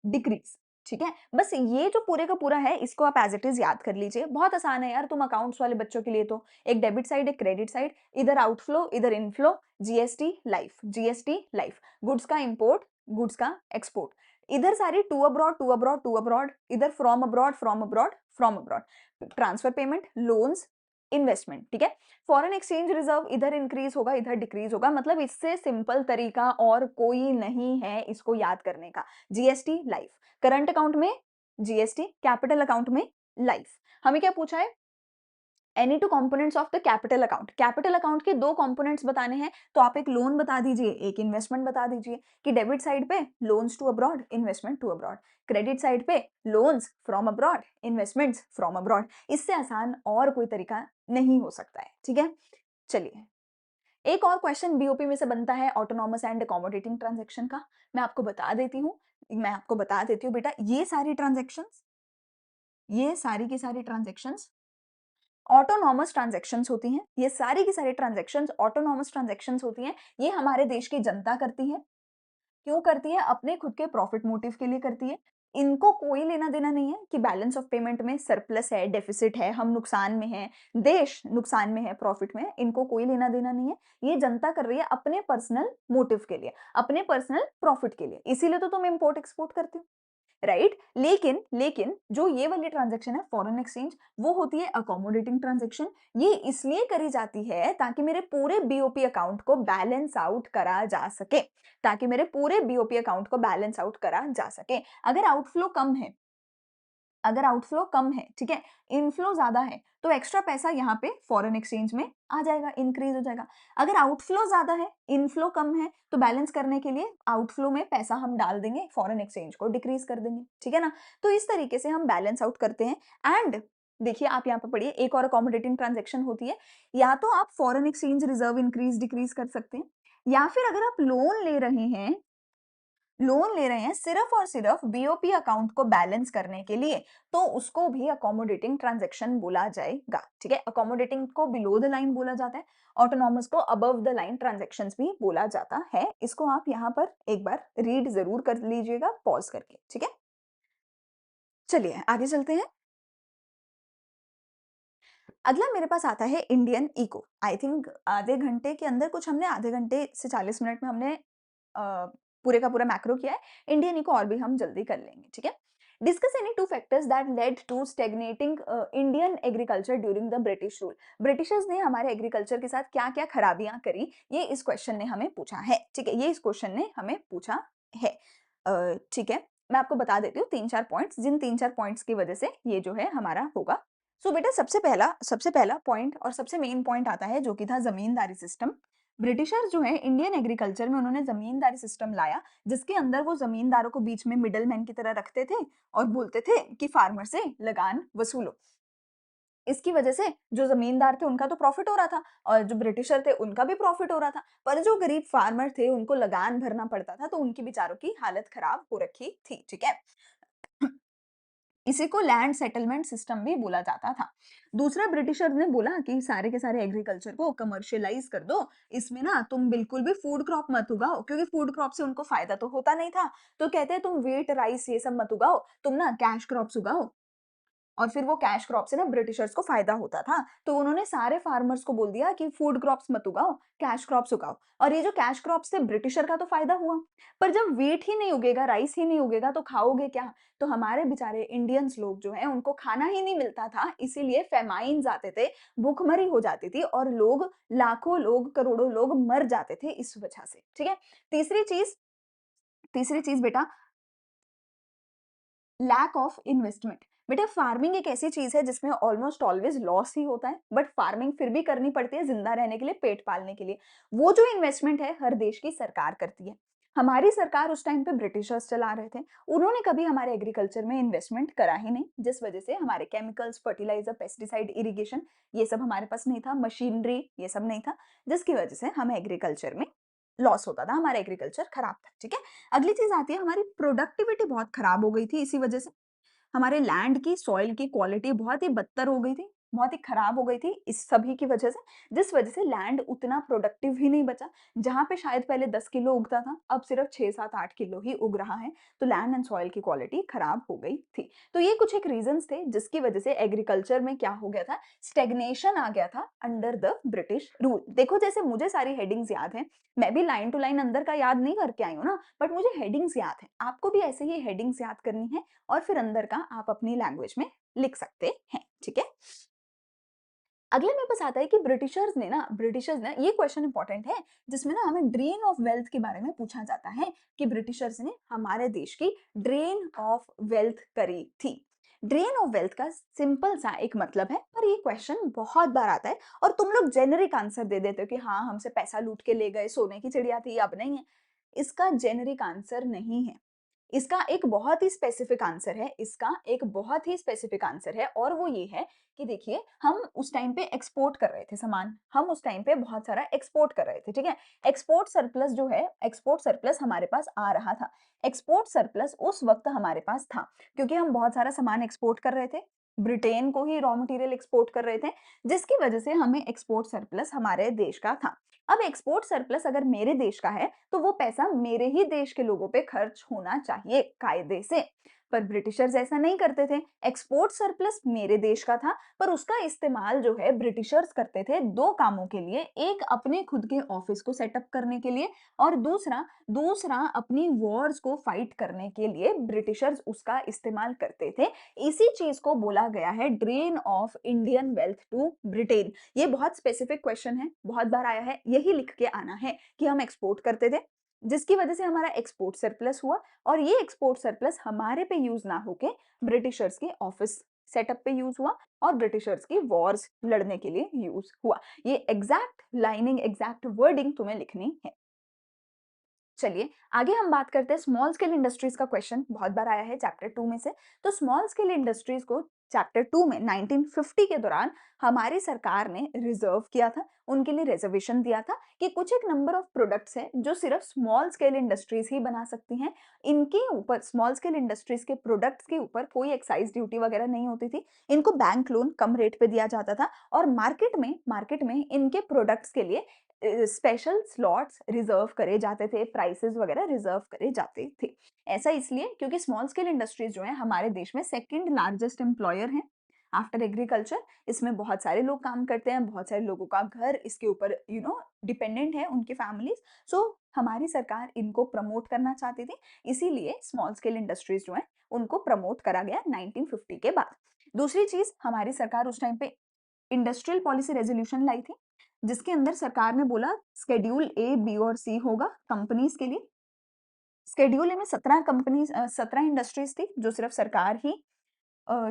डिक्रीज, ठीक है? बस ये जो पूरे का पूरा है इसको आप एज इट इज याद कर लीजिए। बहुत आसान है यार, तुम अकाउंट्स वाले बच्चों के लिए तो एक डेबिट साइड, एक क्रेडिट साइड, इधर आउटफ्लो, इधर inflow, GST life, GST life, goods का इंपोर्ट, गुड्स का एक्सपोर्ट, इधर सारी to abroad, to abroad, to abroad, इधर from abroad, from abroad, from abroad, transfer payment, loans, investment, ठीक है? फॉरेन एक्सचेंज रिजर्व इधर इंक्रीज होगा, इधर डिक्रीज होगा, मतलब इससे सिंपल तरीका और कोई नहीं है इसको याद करने का। जीएसटी लाइफ, करंट अकाउंट में जीएसटी, कैपिटल अकाउंट में लाइफ। हमें क्या पूछा है? Any two components of the capital account. Capital account के 2 कंपोनेंट्स बताने हैं, तो आप एक लोन बता दीजिए, एक इन्वेस्टमेंट बता दीजिए कि डेबिट साइड पे loans to abroad, investment to abroad, credit side पे loans from abroad, investments from abroad. इससे आसान और कोई तरीका नहीं हो सकता है, ठीक है? चलिए, एक और क्वेश्चन बीओपी में से बनता है ऑटोनॉमस एंड अकोमोडेटिंग ट्रांजैक्शन का, मैं आपको बता देती हूँ। मैं आपको बता देती हूँ बेटा, ये सारी की सारी ट्रांज़ैक्शंस ऑटोनॉमस ट्रांज़ैक्शंस होती हैं। ये सारी की सारी ट्रांज़ैक्शंस ऑटोनॉमस ट्रांज़ैक्शंस होती हैं। ये हमारे देश की जनता करती है। क्यों करती है? अपने खुद के प्रॉफिट मोटिव के लिए करती है। इनको कोई लेना-देना नहीं है कि बैलेंस ऑफ पेमेंट में सरप्लस है, डेफिसिट है, हम नुकसान में हैं, देश नुकसान में है, प्रॉफिट में है, इनको कोई लेना-देना नहीं है। ये जनता कर रही है अपने पर्सनल मोटिव के लिए, अपने पर्सनल प्रॉफिट के लिए। इसीलिए तो तुम इम्पोर्ट एक्सपोर्ट करते हो। राइट? लेकिन लेकिन जो ये वाली ट्रांज़ैक्शन है फॉरेन एक्सचेंज, वो होती है अकोमोडेटिंग ट्रांज़ैक्शन। ये इसलिए करी जाती है ताकि मेरे पूरे बीओपी अकाउंट को बैलेंस आउट करा जा सके, ताकि मेरे पूरे बीओपी अकाउंट को बैलेंस आउट करा जा सके। अगर आउटफ्लो कम है, ठीक है? इनफ्लो ज़्यादा है, तो एक्स्ट्रा पैसा यहाँ पे फॉरेन एक्सचेंज में आ जाएगा, इंक्रीज़ हो जाएगा। अगर आउटफ्लो ज़्यादा है, इनफ्लो कम है, तो बैलेंस करने के लिए आउटफ्लो में पैसा हम डाल देंगे, फॉरेन एक्सचेंज को डिक्रीज़ कर देंगे, ठीक है ना? तो इस तरीके से हम बैलेंस आउट करते हैं एंड देखिए आप यहाँ पे पढ़िए एक और अकोमोडेटिंग ट्रांज़ैक्शन होती है, या तो आप foreign exchange reserve increase decrease कर सकते हैं, या फिर अगर आप लोन ले रहे हैं सिर्फ और सिर्फ बीओपी अकाउंट को बैलेंस करने के लिए, तो उसको भी अकोमोडेटिंग ट्रांजैक्शन बोला जाएगा, ठीक है? अकोमोडेटिंग को बिलो द लाइन बोला जाता है, ऑटोनॉमस को अबव द लाइन ट्रांजैक्शंस भी बोला जाता है। इसको आप यहाँ पर एक बार रीड जरूर कर लीजिएगा पॉज करके, ठीक है? चलिए आगे चलते हैं। अगला मेरे पास आता है इंडियन इको। आई थिंक आधे घंटे के अंदर कुछ हमने आधे घंटे से 40 मिनट में हमने पूरे का पूरा मैक्रो किया है। इंडियन इको और भी हम जल्दी कर लेंगे, ठीक है? Discuss any two factors that led to stagnating Indian agriculture during the British rule. Britishers ने हमारे एग्रीकल्चर के साथ क्या-क्या खराबियां करी, ये इस क्वेश्चन ने हमें पूछा है, ठीक है? ये इस क्वेश्चन ने हमें पूछा है। ठीक है, मैं आपको बता देती हूँ 3-4 पॉइंट्स, जिन 3-4 पॉइंट्स की वजह से ये जो है हमारा होगा। सो बेटा सबसे पहला पॉइंट और सबसे मेन पॉइंट आता है जो कि था जमींदारी सिस्टम। ब्रिटिशर्स जो है इंडियन एग्रीकल्चर में उन्होंने जमींदारी सिस्टम लाया, जिसके अंदर वो जमींदारों को बीच में मिडल मैन की तरह रखते थे और बोलते थे कि फार्मर से लगान वसूलो। इसकी वजह से जो जमींदार थे उनका तो प्रॉफिट हो रहा था और जो ब्रिटिशर थे उनका भी प्रॉफिट हो रहा था, पर जो गरीब फार्मर थे उनको लगान भरना पड़ता था, तो उनकी बेचारों की हालत खराब हो रखी थी, ठीक है? इसी को लैंड सेटलमेंट सिस्टम भी बोला जाता था। दूसरा, ब्रिटिशर ने बोला कि सारे के सारे एग्रीकल्चर को कमर्शियलाइज कर दो, इसमें ना तुम बिल्कुल भी फूड क्रॉप मत उगाओ, क्योंकि फूड क्रॉप से उनको फायदा तो होता नहीं था। तो कहते हैं तुम व्हीट राइस ये सब मत उगाओ, तुम ना कैश क्रॉप्स उगाओ। और फिर वो कैश क्रॉप से ना ब्रिटिशर्स को फायदा होता था, तो उन्होंने सारे फार्मर्स को बोल दिया कि फूड क्रॉप्स मत उगाओ, कैश क्रॉप्स उगाओ। और ये जो कैश क्रॉप्स से ब्रिटिशर का तो फायदा हुआ, पर जब व्हीट ही नहीं उगेगा, राइस ही नहीं उगेगा, तो खाओगे क्या? तो हमारे बेचारे इंडियंस लोग जो है उनको खाना ही नहीं मिलता था, इसीलिए फेमाइन्स आते थे, भूखमरी हो जाती थी और लोग, लाखों लोग, करोड़ों लोग मर जाते थे इस वजह से, ठीक है? तीसरी चीज तीसरी चीज बेटा, लैक ऑफ इन्वेस्टमेंट। बेटा फार्मिंग एक ऐसी चीज है जिसमें ऑलमोस्ट ऑलवेज लॉस ही होता है, बट फार्मिंग फिर भी करनी पड़ती है जिंदा रहने के लिए, पेट पालने के लिए। वो जो इन्वेस्टमेंट है हर देश की सरकार करती है। हमारी सरकार उस टाइम पे ब्रिटिशर्स चला रहे थे, उन्होंने कभी हमारे एग्रीकल्चर में इन्वेस्टमेंट करा ही नहीं, जिस वजह से हमारे केमिकल्स, फर्टिलाइजर, पेस्टिसाइड, इरिगेशन ये सब हमारे पास नहीं था, मशीनरी ये सब नहीं था, जिसकी वजह से हमें एग्रीकल्चर में लॉस होता था, हमारा एग्रीकल्चर खराब था, ठीक है? अगली चीज आती है, हमारी प्रोडक्टिविटी बहुत खराब हो गई थी इसी वजह से। हमारे लैंड की, सॉइल की क्वालिटी बहुत ही बदतर हो गई थी, बहुत ही खराब हो गई थी इस सभी की वजह से, जिस वजह से लैंड उतना प्रोडक्टिव ही नहीं बचा। जहाँ पे शायद पहले 10 किलो उगता था, अब सिर्फ 6, 7, 8 किलो ही उग रहा है, तो लैंड एंड सॉइल की क्वालिटी खराब हो गई थी। तो ये कुछ एक रीजंस थे जिसकी वजह से एग्रीकल्चर में क्या हो गया था, स्टेग्नेशन आ गया था अंडर द ब्रिटिश रूल। देखो जैसे मुझे सारी हेडिंग्स याद हैं, मैं भी लाइन टू लाइन अंदर का याद नहीं करके आई हूँ ना, बट मुझे हेडिंग्स याद है, आपको भी ऐसे ही हेडिंग्स याद करनी है और फिर अंदर का आप अपनी लैंग्वेज में लिख सकते हैं, ठीक है? अगले मेरे पास आता है कि ब्रिटिशर्स ने ये क्वेश्चन इंपॉर्टेंट है, जिसमें ना हमें ड्रेन ऑफ वेल्थ के बारे में पूछा जाता है कि ब्रिटिशर्स ने हमारे देश की ड्रेन ऑफ वेल्थ करी थी। ड्रेन ऑफ वेल्थ का सिंपल सा एक मतलब है, पर ये क्वेश्चन बहुत बार आता है और तुम लोग जेनरिक आंसर दे देते हो कि हाँ हमसे पैसा लूट के ले गए, सोने की चिड़िया थी, अब नहीं है। इसका जेनरिक आंसर नहीं है। इसका एक बहुत ही स्पेसिफिक आंसर है, इसका एक बहुत ही स्पेसिफिक आंसर है और वो ये है कि देखिए हम उस टाइम पे एक्सपोर्ट कर रहे थे सामान, हम उस टाइम पे बहुत सारा एक्सपोर्ट कर रहे थे, ठीक है? एक्सपोर्ट सरप्लस जो है, एक्सपोर्ट सरप्लस हमारे पास आ रहा था। एक्सपोर्ट सरप्लस उस वक़्त हमारे पास था, क्योंकि हम बहुत सारा सामान एक्सपोर्ट कर रहे थे, ब्रिटेन को ही रॉ मटेरियल एक्सपोर्ट कर रहे थे, जिसकी वजह से हमें एक्सपोर्ट सरप्लस हमारे देश का था। अब एक्सपोर्ट सरप्लस अगर मेरे देश का है, तो वो पैसा मेरे ही देश के लोगों पे खर्च होना चाहिए कायदे से। पर ब्रिटिशर्स ऐसा नहीं करते थे। एक्सपोर्ट सरप्लस मेरे देश का था, पर उसका इस्तेमाल जो है ब्रिटिशर्स करते थे 2 कामों के लिए। एक अपने खुद के ऑफिस को सेटअप करने के लिए और दूसरा दूसरा अपनी वॉर्स को फाइट करने के लिए ब्रिटिशर्स उसका इस्तेमाल करते थे। इसी चीज़ को बोला गया है drain of Indian wealth to Britain. ये बहुत स्पेसिफिक क्वेश्चन है, बहुत बार आया है, यही लिख के आना है कि हम एक्सपोर्ट करते थे, जिसकी वजह से हमारा एक्सपोर्ट सरप्लस हुआ और ये एक्सपोर्ट सरप्लस हमारे पे यूज ना होके ब्रिटिशर्स के ऑफिस सेटअप पे यूज हुआ और ब्रिटिशर्स की वॉर्स लड़ने के लिए यूज हुआ। ये एग्जैक्ट लाइनिंग, एग्जैक्ट वर्डिंग तुम्हें लिखनी है। चलिए आगे हम बात करते हैं स्मॉल स्केल इंडस्ट्रीज का। क्वेश्चन बहुत बार आया है चैप्टर 2 में से। तो स्मॉल स्केल इंडस्ट्रीज को चैप्टर 2 में 1950 के दौरान हमारी सरकार ने रिजर्व किया था, उनके लिए रिजर्वेशन दिया था कि कुछ एक नंबर ऑफ प्रोडक्ट्स हैं जो सिर्फ स्मॉल स्केल इंडस्ट्रीज ही बना सकती हैं। इनके ऊपर, स्मॉल स्केल इंडस्ट्रीज के प्रोडक्ट्स के ऊपर कोई एक्साइज ड्यूटी वगैरह नहीं होती थी। इनको बैंक लोन कम रेट पे दिया जाता था और मार्केट में इनके प्रोडक्ट्स के लिए स्पेशल स्लॉट्स रिजर्व करे जाते थे, प्राइसेस वगैरह रिजर्व करे जाते थे। ऐसा इसलिए क्योंकि स्मॉल स्केल इंडस्ट्रीज जो है हमारे देश में सेकंड लार्जेस्ट एम्प्लॉयर हैं आफ्टर एग्रीकल्चर। इसमें बहुत सारे लोग काम करते हैं, बहुत सारे लोगों का घर इसके ऊपर डिपेंडेंट है, उनकी फैमिलीज। सो हमारी सरकार इनको प्रमोट करना चाहती थी, इसीलिए स्मॉल स्केल इंडस्ट्रीज जो है उनको प्रमोट करा गया 1950 के बाद। दूसरी चीज, हमारी सरकार उस टाइम पे इंडस्ट्रियल पॉलिसी रेजोल्यूशन लाई थी, जिसके अंदर सरकार ने बोला शेड्यूल ए, बी और सी होगा कंपनीज के लिए। शेड्यूल ए में 17 कंपनीज, 17 इंडस्ट्रीज थी जो सिर्फ सरकार ही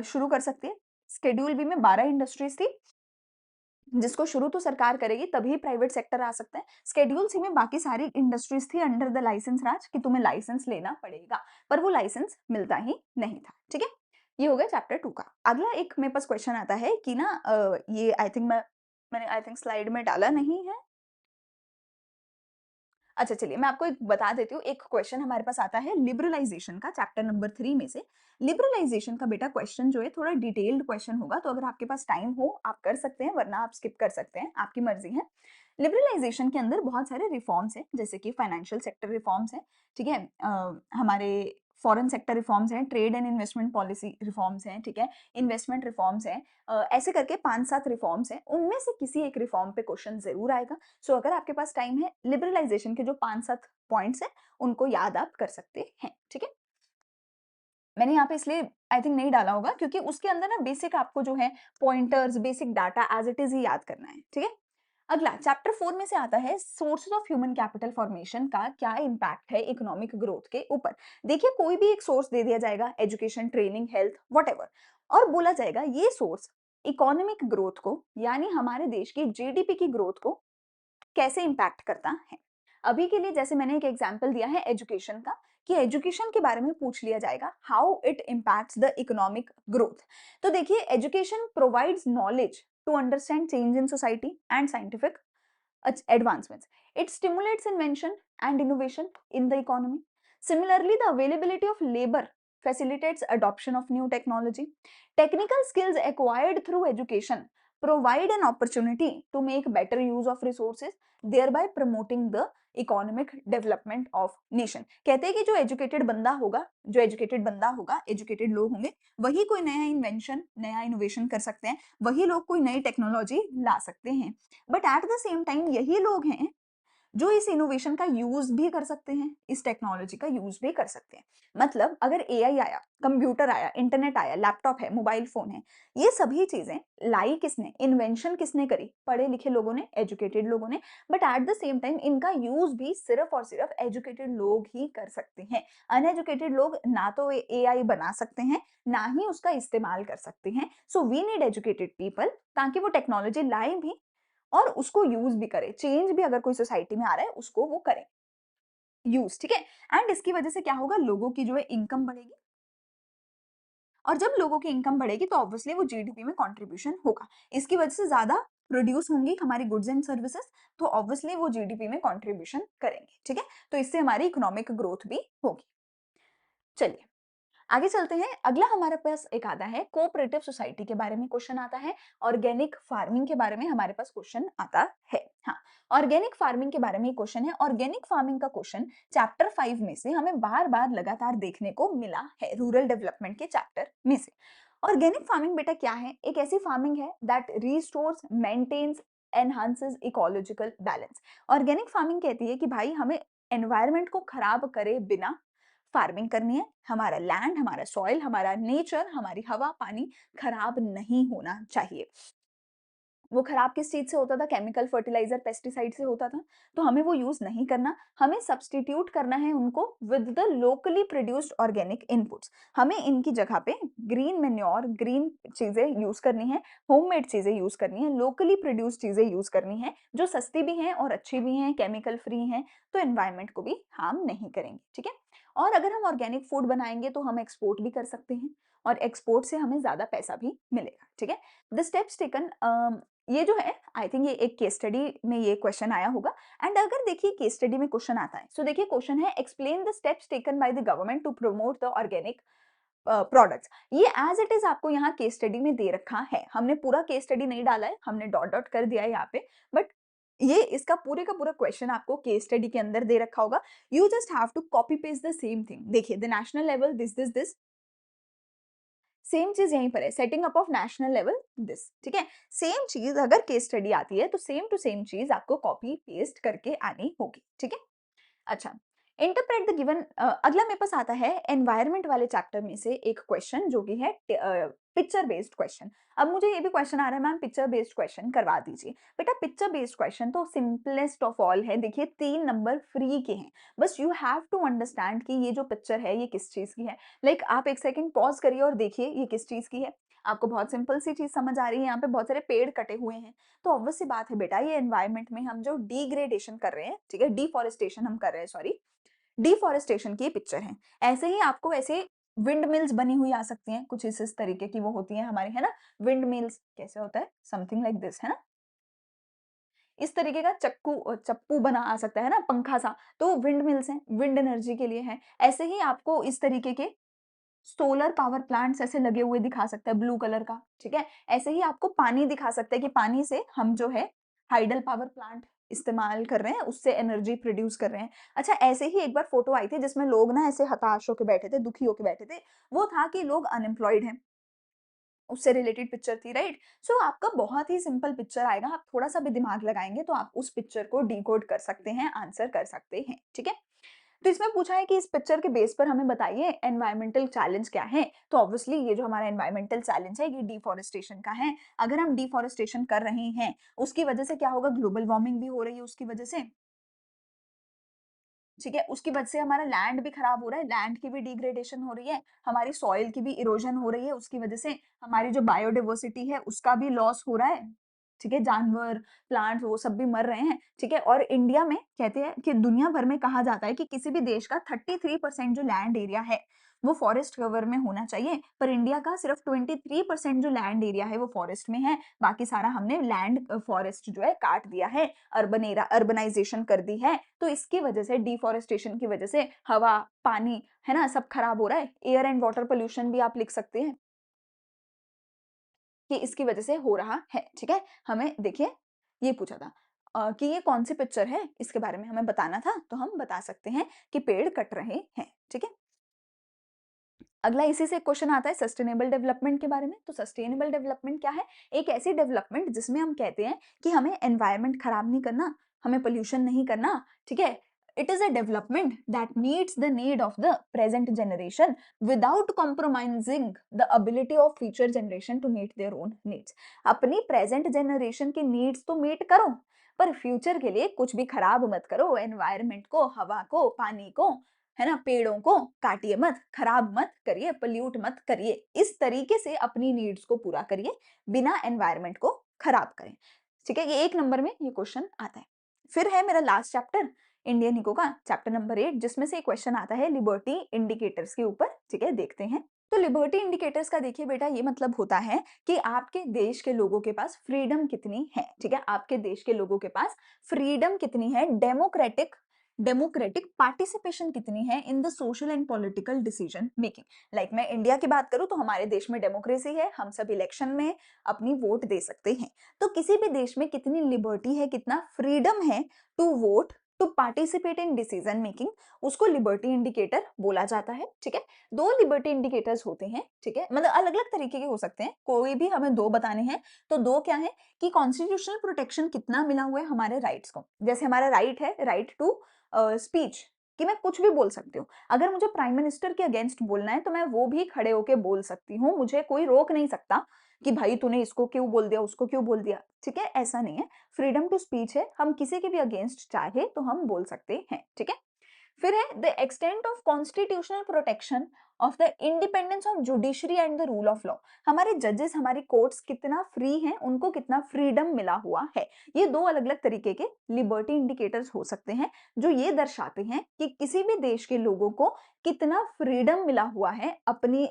शुरू कर सकती है। शेड्यूल बी में 12 इंडस्ट्रीज थी जिसको शुरू तो सरकार करेगी तभी प्राइवेट सेक्टर आ सकते हैं। शेड्यूल सी में बाकी सारी इंडस्ट्रीज थी अंडर द लाइसेंस राज कि तुम्हें लाइसेंस लेना पड़ेगा, पर वो लाइसेंस मिलता ही नहीं था। ठीक है, ये हो गया चैप्टर 2 का। अगला एक मेरे पास क्वेश्चन आता है कि ना ये आई थिंक मैंने आई थिंक स्लाइड में डाला नहीं है। अच्छा चलिए मैं आपको एक बता देती हूँ। एक क्वेश्चन हमारे पास आता है लिबरलाइजेशन का, चैप्टर नंबर 3 में से। लिबरलाइजेशन का बेटा क्वेश्चन जो है थोड़ा डिटेल्ड क्वेश्चन होगा, तो अगर आपके पास टाइम हो आप कर सकते हैं, वरना आप स्किप कर सकते हैं, आपकी मर्जी है। लिबरलाइजेशन के अंदर बहुत सारे रिफॉर्म्स हैं, जैसे कि फाइनेंशियल सेक्टर रिफॉर्म्स हैं, ठीक है, हमारे फॉरेन सेक्टर रिफॉर्म्स हैं, trade and investment policy reforms हैं, ठीक है, इन्वेस्टमेंट रिफॉर्म्स हैं, ऐसे करके 5-7 रिफॉर्म्स हैं, उनमें से किसी एक रिफॉर्म पे क्वेश्चन जरूर आएगा। सो अगर आपके पास टाइम है, लिबरलाइजेशन के जो 5-7 पॉइंट्स हैं उनको याद आप कर सकते हैं। ठीक है, मैंने यहाँ पे इसलिए आई थिंक नहीं डाला होगा क्योंकि उसके अंदर ना बेसिक आपको जो है pointers, basic data as it is ही याद करना है। ठीक है, अगला चैप्टर 4 में से आता है sources of human capital formation का क्या इम्पैक्ट है इकोनॉमिक ग्रोथ के ऊपर। देखिए कोई भी एक सोर्स दे दिया जाएगा, एजुकेशन, ट्रेनिंग, हेल्थ, व्हाटएवर, और बोला जाएगा ये सोर्स इकोनॉमिक ग्रोथ को, यानी हमारे देश की जीडीपी की ग्रोथ को कैसे इम्पैक्ट करता है। अभी के लिए जैसे मैंने एक एग्जांपल दिया है एजुकेशन का, कि एजुकेशन के बारे में पूछ लिया जाएगा how it impacts the economic growth. तो देखिए education provides knowledge to understand change in society and scientific advancements. It stimulates invention and innovation in the economy. Similarly, the availability of labor facilitates adoption of new technology. Technical skills acquired through education provide an opportunity to make better use of resources, thereby promoting the economic development of nation. कहते हैं कि जो educated बंदा होगा, educated लोग होंगे, वही कोई नया इन्वेंशन, नया इनोवेशन कर सकते हैं, वही लोग कोई नई टेक्नोलॉजी ला सकते हैं। But at the same time यही लोग हैं जो इस इनोवेशन का यूज भी कर सकते हैं, इस टेक्नोलॉजी का यूज भी कर सकते हैं। मतलब अगर एआई आया, कंप्यूटर आया, इंटरनेट आया, लैपटॉप है, मोबाइल फोन है, ये सभी चीजें लाई किसने, इन्वेंशन किसने करी, पढ़े लिखे लोगों ने, एजुकेटेड लोगों ने। But at the same time इनका यूज भी सिर्फ और सिर्फ एजुकेटेड लोग ही कर सकते हैं। अनएजुकेटेड लोग ना तो एआई बना सकते हैं, ना ही उसका इस्तेमाल कर सकते हैं। So we need educated people ताकि वो टेक्नोलॉजी लाए भी और उसको यूज भी करे, चेंज भी अगर कोई सोसाइटी में आ रहा है उसको वो करें। यूज, ठीक है। एंड इसकी वजह से क्या होगा, लोगों की जो है इनकम बढ़ेगी, और जब लोगों की इनकम बढ़ेगी तो ऑब्वियसली वो जीडीपी में कंट्रीब्यूशन होगा। इसकी वजह से ज्यादा प्रोड्यूस होंगी हमारी गुड्स एंड सर्विसेज, तो ऑब्वियसली वो जीडीपी में कंट्रीब्यूशन करेंगे, ठीक है। तो इससे हमारी इकोनॉमिक ग्रोथ भी होगी। चलिए आगे चलते हैं। अगला हमारे पास एक आता है कोऑपरेटिव सोसाइटी के बारे में क्वेश्चन आता है, ऑर्गेनिक फार्मिंग के बारे में हमारे पास क्वेश्चन आता है। हाँ, ऑर्गेनिक फार्मिंग के बारे में क्वेश्चन है। ऑर्गेनिक फार्मिंग का क्वेश्चन चैप्टर 5 में से हमें बार बार लगातार देखने को मिला है, रूरल डेवलपमेंट के चैप्टर में से। ऑर्गेनिक फार्मिंग बेटा क्या है, एक ऐसी फार्मिंग है that restores, maintains, enhances ecological balance. Organic farming कहती है कि भाई हमें एनवायरनमेंट को खराब करे बिना फार्मिंग करनी है, हमारा लैंड, हमारा सॉइल, हमारा नेचर, हमारी हवा पानी खराब नहीं होना चाहिए। वो खराब किस चीज से होता था, केमिकल फर्टिलाइजर पेस्टिसाइड से होता था, तो हमें वो यूज नहीं करना, हमें सब्सटीट्यूट करना है उनको with the locally produced organic inputs. हमें इनकी जगह पे ग्रीन मेन्योर, ग्रीन चीजें यूज करनी है, होममेड चीजें यूज करनी है, लोकली प्रोड्यूस्ड चीजें यूज करनी है, जो सस्ती भी हैं और अच्छी भी हैं, केमिकल फ्री हैं, तो एनवायरमेंट को भी हार्म नहीं करेंगे, ठीक है। और अगर हम ऑर्गेनिक फूड बनाएंगे तो हम एक्सपोर्ट भी कर सकते हैं, और एक्सपोर्ट से हमें ज्यादा पैसा भी मिलेगा, ठीक है। द स्टेप्स टेकन, ये जो है आई थिंक ये एक केस स्टडी में ये क्वेश्चन आया होगा। एंड अगर देखिए केस स्टडी में क्वेश्चन आता है, सो देखिए क्वेश्चन है explain the steps taken by the government to promote the organic products. ये एज इट इज आपको यहाँ केस स्टडी में दे रखा है, हमने पूरा केस स्टडी नहीं डाला है, हमने डॉट डॉट कर दिया है यहाँ पे, बट ये इसका पूरे का पूरा क्वेश्चन आपको केस स्टडी के अंदर दे रखा होगा। You just have to copy paste the same thing. देखिए the national level this, same चीज यहीं पर है, setting up of national level this, ठीक है। सेम चीज अगर केस स्टडी आती है तो सेम टू सेम चीज आपको कॉपी पेस्ट करके आनी होगी, ठीक है। अच्छा, इंटरप्रेट द गिवन। अगला मेरे पास आता है एनवायरनमेंट वाले चैप्टर में से एक क्वेश्चन जो कि है पिक्चर बेस्ड क्वेश्चन। अब मुझे ये भी क्वेश्चन आ रहा है मैम पिक्चर बेस्ड क्वेश्चन करवा दीजिए। बेटा पिक्चर बेस्ड क्वेश्चन तो सिंपलेस्ट ऑफ ऑल है, देखिए 3 नंबर फ्री के हैं, बस यू हैव टू अंडरस्टैंड कि ये जो पिक्चर है ये किस चीज की है। लाइक आप एक सेकंड पॉज करिए और देखिए ये किस चीज की है। आपको बहुत सिंपल सी चीज समझ आ रही है, यहाँ पे बहुत सारे पेड़ कटे हुए हैं, तो ऑब्वियस सी बात है बेटा ये एनवायरनमेंट में हम जो डिग्रेडेशन कर रहे हैं, ठीक है, डिफॉरेस्टेशन हम कर रहे हैं, सॉरी, डिफॉरेस्टेशन की पिक्चर है। ऐसे ही आपको ऐसे विंड मिल्स बनी हुई आ सकती हैं, कुछ इस तरीके की वो होती हैं हमारी, है ना। विंड मिल्स कैसे होता है, समथिंग लाइक दिस, है ना। इस तरीके का चप्पू बना आ सकता है ना, पंखा सा, तो विंड मिल्स हैं, विंड एनर्जी के लिए है। ऐसे ही आपको इस तरीके के सोलर पावर प्लांट्स ऐसे लगे हुए दिखा सकता है ब्लू कलर का, ठीक है। ऐसे ही आपको पानी दिखा सकता है कि पानी से हम जो है हाइडल पावर प्लांट इस्तेमाल कर रहे हैं, उससे एनर्जी प्रोड्यूस कर रहे हैं। अच्छा, ऐसे ही एक बार फोटो आई थी जिसमें लोग ना ऐसे हताश होके बैठे थे, दुखी होके बैठे थे, वो था कि लोग अनएम्प्लॉयड हैं, उससे रिलेटेड पिक्चर थी, राइट। सो आपका बहुत ही सिंपल पिक्चर आएगा, आप थोड़ा सा भी दिमाग लगाएंगे तो आप उस पिक्चर को डिकोड कर सकते हैं, आंसर कर सकते हैं, ठीक है। तो इसमें पूछा है कि इस पिक्चर के बेस पर हमें बताइए एनवायरमेंटल चैलेंज क्या है। तो ऑब्वियसली ये जो हमारा एनवायरमेंटल चैलेंज है ये डिफॉरेस्टेशन का है। अगर हम डिफॉरेस्टेशन कर रहे हैं उसकी वजह से क्या होगा, ग्लोबल वार्मिंग भी हो रही है उसकी वजह से, ठीक है। उसकी वजह से हमारा लैंड भी खराब हो रहा है, लैंड की भी डिग्रेडेशन हो रही है, हमारी सॉइल की भी इरोजन हो रही है, उसकी वजह से हमारी जो बायोडाइवर्सिटी है उसका भी लॉस हो रहा है, ठीक है। जानवर, प्लांट्स वो सब भी मर रहे हैं, ठीक है। और इंडिया में कहते हैं कि दुनिया भर में कहा जाता है कि किसी भी देश का 33% जो लैंड एरिया है वो फॉरेस्ट कवर में होना चाहिए, पर इंडिया का सिर्फ 23% जो लैंड एरिया है वो फॉरेस्ट में है, बाकी सारा हमने लैंड फॉरेस्ट जो है काट दिया है, अर्बनाइजेशन कर दी है। तो इसकी वजह से, डिफॉरेस्टेशन की वजह से हवा पानी, है ना, सब खराब हो रहा है। एयर एंड वाटर पोल्यूशन भी आप लिख सकते हैं कि इसकी वजह से हो रहा है, ठीक है। हमें देखिए ये पूछा था कि ये कौन सी पिक्चर है, इसके बारे में हमें बताना था, तो हम बता सकते हैं कि पेड़ कट रहे हैं, ठीक है। अगला इसी से क्वेश्चन आता है सस्टेनेबल डेवलपमेंट के बारे में। तो सस्टेनेबल डेवलपमेंट क्या है, एक ऐसी डेवलपमेंट जिसमें हम कहते हैं कि हमें एनवायरनमेंट खराब नहीं करना, हमें पोल्यूशन नहीं करना, ठीक है। It is a development that meets the need of the present generation without compromising the ability of future generation to meet their own needs. अपनी प्रेजेंट जनरेशन की नीड्स तो मीट करो, पर फ्यूचर के लिए कुछ भी खराब मत करो, एनवायरनमेंट को, हवा को, पानी को, है ना, पेड़ों को काटिए मत, खराब मत करिए, पोल्यूट मत करिए, इस तरीके से अपनी नीड्स को पूरा करिए बिना एनवायरनमेंट को खराब करें, ठीक है। ये 1 नंबर में ये क्वेश्चन आता है। फिर है मेरा लास्ट चैप्टर, इंडियन इको का चैप्टर नंबर 8, जिसमें से एक क्वेश्चन आता है लिबर्टी इंडिकेटर्स के ऊपर। ठीक है, देखते हैं। तो लिबर्टी इंडिकेटर्स का देखिए बेटा, ये मतलब होता है कि आपके देश के लोगों के पास फ्रीडम कितनी है। ठीक है, आपके देश के लोगों के पास फ्रीडम कितनी है, डेमोक्रेटिक डेमोक्रेटिक पार्टिसिपेशन कितनी है in the social and political decision making. Like मैं इंडिया की बात करूं तो हमारे देश में डेमोक्रेसी है, हम सब इलेक्शन में अपनी वोट दे सकते हैं। तो किसी भी देश में कितनी लिबर्टी है, कितना फ्रीडम है to vote, to participate in decision making, उसको लिबर्टी इंडिकेटर बोला जाता है। ठीक है, दो लिबर्टी इंडिकेटर्स होते हैं। ठीक है, मतलब अलग अलग तरीके के हो सकते हैं, कोई भी हमें दो बताने हैं तो दो क्या है कि कॉन्स्टिट्यूशनल प्रोटेक्शन कितना मिला हुआ है हमारे राइट्स को। जैसे हमारा राइट है, राइट टू स्पीच, कि मैं कुछ भी बोल सकती हूँ। अगर मुझे प्राइम मिनिस्टर के अगेंस्ट बोलना है तो मैं वो भी खड़े होके बोल सकती हूँ, मुझे कोई रोक नहीं सकता कि भाई तूने इसको क्यों बोल दिया, उसको क्यों बोल दिया। ठीक है, ऐसा नहीं है, फ्रीडम टू स्पीच है, हम किसी के भी अगेंस्ट चाहे तो हम बोल सकते हैं। ठीक है, फिर है the extent of constitutional protection of the independence of judiciary and the rule of law. हमारे जजेस, हमारी कोर्ट्स कितना फ्री हैं, उनको कितना फ्रीडम मिला हुआ है। ये दो अलग अलग तरीके के लिबर्टी इंडिकेटर्स हो सकते हैं जो ये दर्शाते हैं कि किसी भी देश के लोगों को कितना फ्रीडम मिला हुआ है अपनी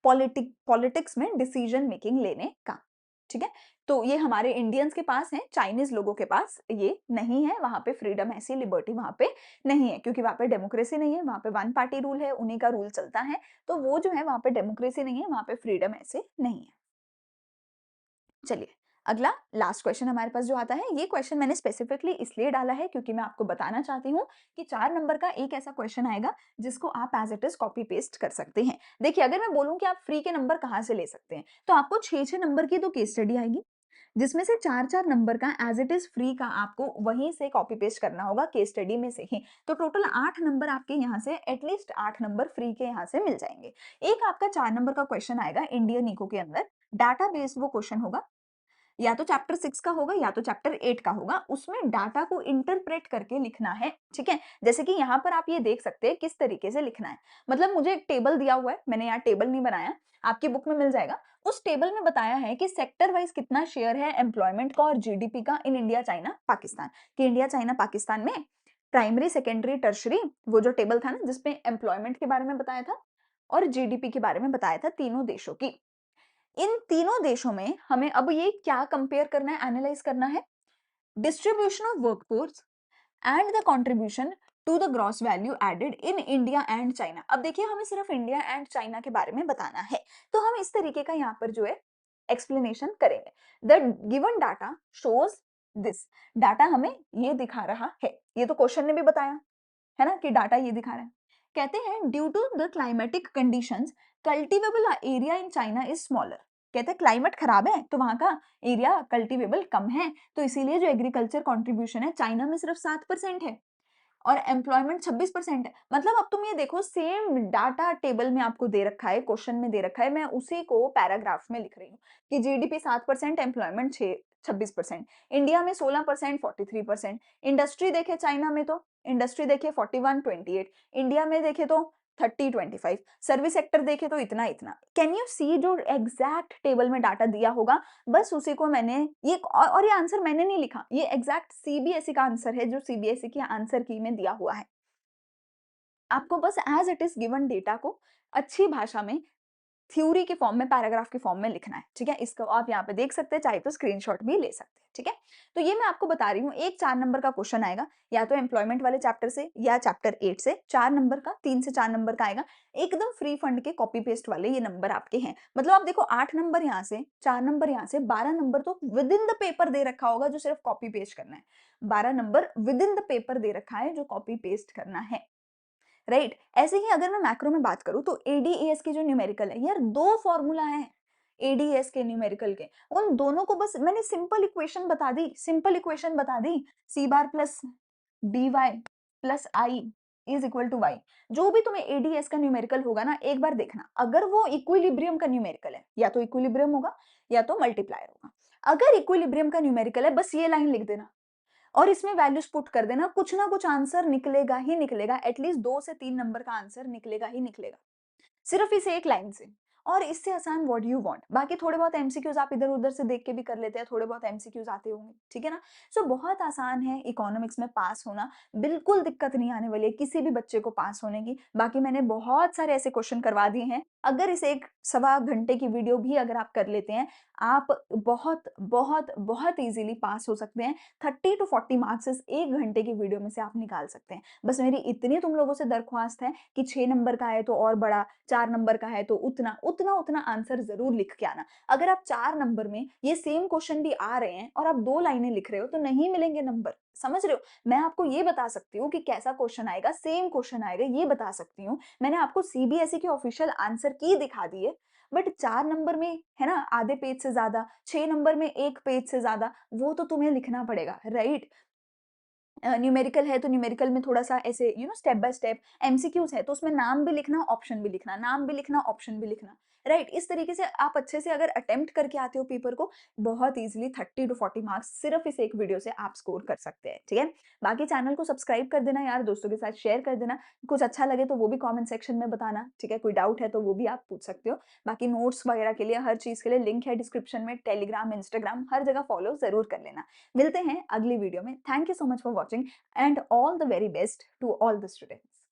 पॉलिटिक्स में डिसीजन मेकिंग लेने का। ठीक है, तो ये हमारे इंडियंस के पास है, चाइनीज लोगों के पास ये नहीं है, वहां पे फ्रीडम, ऐसी लिबर्टी वहां पे नहीं है, क्योंकि वहां पे डेमोक्रेसी नहीं है, वहां पे वन पार्टी रूल है, उन्हीं का रूल चलता है। तो वो जो है वहां पे डेमोक्रेसी नहीं है, वहां पे फ्रीडम ऐसे नहीं है। चलिए, अगला लास्ट क्वेश्चन हमारे पास जो आता है, ये क्वेश्चन मैंने स्पेसिफिकली इसलिए डाला है क्योंकि मैं आपको बताना चाहती हूँ कि 4 नंबर का एक ऐसा क्वेश्चन आएगा जिसको आप as it is copy paste कर सकते हैं। देखिए, अगर मैं बोलूं कि आप फ्री के नंबर कहाँ से ले सकते हैं, तो आपको 6-6 नंबर की तो केस स्टडी आएगी, जिसमें से 4-4 नंबर का एज इट इज फ्री का आपको वहीं से कॉपी पेस्ट करना होगा, केस स्टडी में से ही। तो टोटल 8 नंबर आपके यहाँ से, एटलीस्ट 8 नंबर फ्री के यहाँ से मिल जाएंगे। एक आपका 4 नंबर का क्वेश्चन आएगा इंडियन इको के अंदर, डाटा बेस्ड वो क्वेश्चन होगा, या तो चैप्टर 6 का होगा या तो चैप्टर 8 का होगा, उसमें डाटा को इंटरप्रेट करके लिखना है। ठीक है, जैसे कि यहाँ पर आप ये देख सकते हैं किस तरीके से लिखना है। मतलब मुझे एक टेबल दिया हुआ है, मैंने यहाँ टेबल नहीं बनाया, आपकी बुक में मिल जाएगा। उस टेबल में बताया है कि सेक्टर वाइज कितना शेयर है एम्प्लॉयमेंट का और जीडीपी का इन इंडिया चाइना पाकिस्तान, कि इंडिया चाइना पाकिस्तान में प्राइमरी, सेकेंडरी, टर्शरी, वो जो टेबल था ना जिसमें एम्प्लॉयमेंट के बारे में बताया था और जीडीपी के बारे में बताया था, तीनों देशों की। इन तीनों देशों में हमें अब ये क्या कंपेयर करना है, एनालाइज करना है, distribution of workforce and the contribution to the gross value added in India and China. अब देखिए, हमें सिर्फ इंडिया एंड चाइना के बारे में बताना है, तो हम इस तरीके का यहाँ पर जो है एक्सप्लेनेशन करेंगे। The given data shows this, data हमें ये दिखा रहा है, ये तो क्वेश्चन ने भी बताया है ना कि डाटा ये दिखा रहा है। कहते हैं due to the climatic conditions cultivable area in China is smaller. कहते हैं क्लाइमेट खराब है तो वहां का एरिया कल्टीवेबल कम है, तो इसीलिए जो एग्रीकल्चर कंट्रीब्यूशन है चाइना में सिर्फ 7% है और एम्प्लॉयमेंट 26% है। मतलब अब तुम ये देखो, सेम डाटा टेबल में आपको दे रखा है, क्वेश्चन में दे रखा है, मैं उसी को पैराग्राफ में लिख रही हूँ कि जीडीपी 7%, एम्प्लॉयमेंट 26%, इंडिया में 16%, 43%। इंडस्ट्री देखे चाइना में तो इंडस्ट्री देखे 41-28, इंडिया में देखे तो 30-25, सर्विस सेक्टर देखे तो इतना इतना। कैन यू सी जो एग्जैक्ट टेबल में डाटा दिया होगा, बस उसी को मैंने ये, और ये आंसर मैंने नहीं लिखा, ये एग्जैक्ट सीबीएसई का आंसर है जो सीबीएसई की आंसर की में दिया हुआ है। आपको बस as it is given data को अच्छी भाषा में, थ्योरी के फॉर्म में, पैराग्राफ के फॉर्म में लिखना है। ठीक है, इसको आप यहाँ पे देख सकते हैं, चाहे तो स्क्रीनशॉट भी ले सकते हैं। ठीक है, तो ये मैं आपको बता रही हूँ, एक 4 नंबर का क्वेश्चन आएगा या तो एम्प्लॉयमेंट वाले चैप्टर से या चैप्टर 8 से, 4 नंबर का, 3 से 4 नंबर का आएगा, एकदम फ्री फंड के कॉपी पेस्ट वाले ये नंबर आपके हैं। मतलब आप देखो, 8 नंबर यहाँ से, 4 नंबर यहाँ से, 12 नंबर तो विद इन द पेपर दे रखा होगा जो सिर्फ कॉपी पेस्ट करना है। 12 number within the paper दे रखा है जो कॉपी पेस्ट करना है, राइट। ऐसे ही अगर मैं मैक्रो में बात करूं तो एडीएस के जो न्यूमेरिकल है यार, दो फॉर्मूला है एडीएस के न्यूमेरिकल के, उन दोनों को बस मैंने सिंपल इक्वेशन बता दी, सिंपल इक्वेशन बता दी, C bar plus D Y plus I is equal to Y. जो भी तुम्हें एडीएस का न्यूमेरिकल होगा ना, एक बार देखना, अगर वो इक्विलिब्रियम का न्यूमेरिकल है, या तो इक्विलिब्रियम होगा या तो मल्टीप्लायर होगा। अगर इक्विलिब्रियम का न्यूमेरिकल है, बस ये लाइन लिख देना और इसमें वैल्यूज पुट कर देना, कुछ ना कुछ आंसर निकलेगा ही निकलेगा, एटलीस्ट 2 से 3 नंबर का आंसर निकलेगा ही निकलेगा, सिर्फ इस एक लाइन से। और इससे आसान व्हाट यू वांट। बाकी थोड़े बहुत एमसीक्यूज़ आप इधर-उधर से देख के भी कर लेते हैं, थोड़े बहुत एमसीक्यूज़ आते होंगे, ठीक है ना? सो बहुत आसान है इकोनॉमिक्स में पास होना, बिल्कुल दिक्कत नहीं आने वाली है किसी भी बच्चे को पास होने की। बाकी मैंने बहुत सारे ऐसे क्वेश्चन करवा दिए हैं, अगर इस 1 सवा घंटे की वीडियो भी अगर आप कर लेते हैं, आप बहुत, बहुत, बहुत ईज़िली पास हो सकते हैं। 30 टू 40 मार्क्स इस 1 घंटे की वीडियो में से आप निकाल सकते हैं। बस मेरी इतनी तुम लोगों से दरख्वास्त है कि 6 नंबर का है तो और बड़ा, 4 नंबर का है तो उतना, उतना आंसर ज़रूर लिख के आना। अगर आप 4 नंबर में ये सेम क्वेश्चन भी आ रहे हैं और आप 2 लाइनें लिख रहे हो तो नहीं मिलेंगे नंबर, समझ रहे हो? मैं आपको ये बता सकती हूँ कि कैसा क्वेश्चन आएगा, सेम क्वेश्चन आएगा, ये बता सकती हूँ। मैंने आपको सीबीएसई के ऑफिशियल आंसर की दिखा दी है, बट 4 नंबर में, है ना, आधे पेज से ज़्यादा, 6 नंबर में 1 पेज से ज़्यादा, वो तो तुम्हें लिखना पड़ेगा, राइट? न्यूमेरिकल है तो न्यूमेरिकल में थोड़ा-सा ऐसे स्टेप बाय स्टेप, एमसीक्यूज़ है तो उसमें नाम भी लिखना, ऑप्शन भी लिखना, नाम भी लिखना, ऑप्शन भी लिखना, राइट? इस तरीके से आप अच्छे से अगर अटेम्प्ट करके आते हो पेपर को, बहुत ईज़िली 30 टू 40 मार्क्स सिर्फ़ इस एक वीडियो से आप स्कोर कर सकते हैं, ठीक है? बाकी चैनल को सब्सक्राइब कर देना यार, दोस्तों के साथ शेयर कर देना, कुछ अच्छा लगे तो वो भी कमेंट सेक्शन में बताना, ठीक है? कोई डाउट है तो वो भी आप पूछ सकते हो। बाकी नोट्स वगैरह के लिए, हर चीज़ के लिए लिंक है डिस्क्रिप्शन में, टेलीग्राम, इंस्टाग्राम, हर जगह फॉलो ज़रूर कर लेना। मिलते हैं अगली वीडियो में। Thank you so much for watching and all the very best to all the students.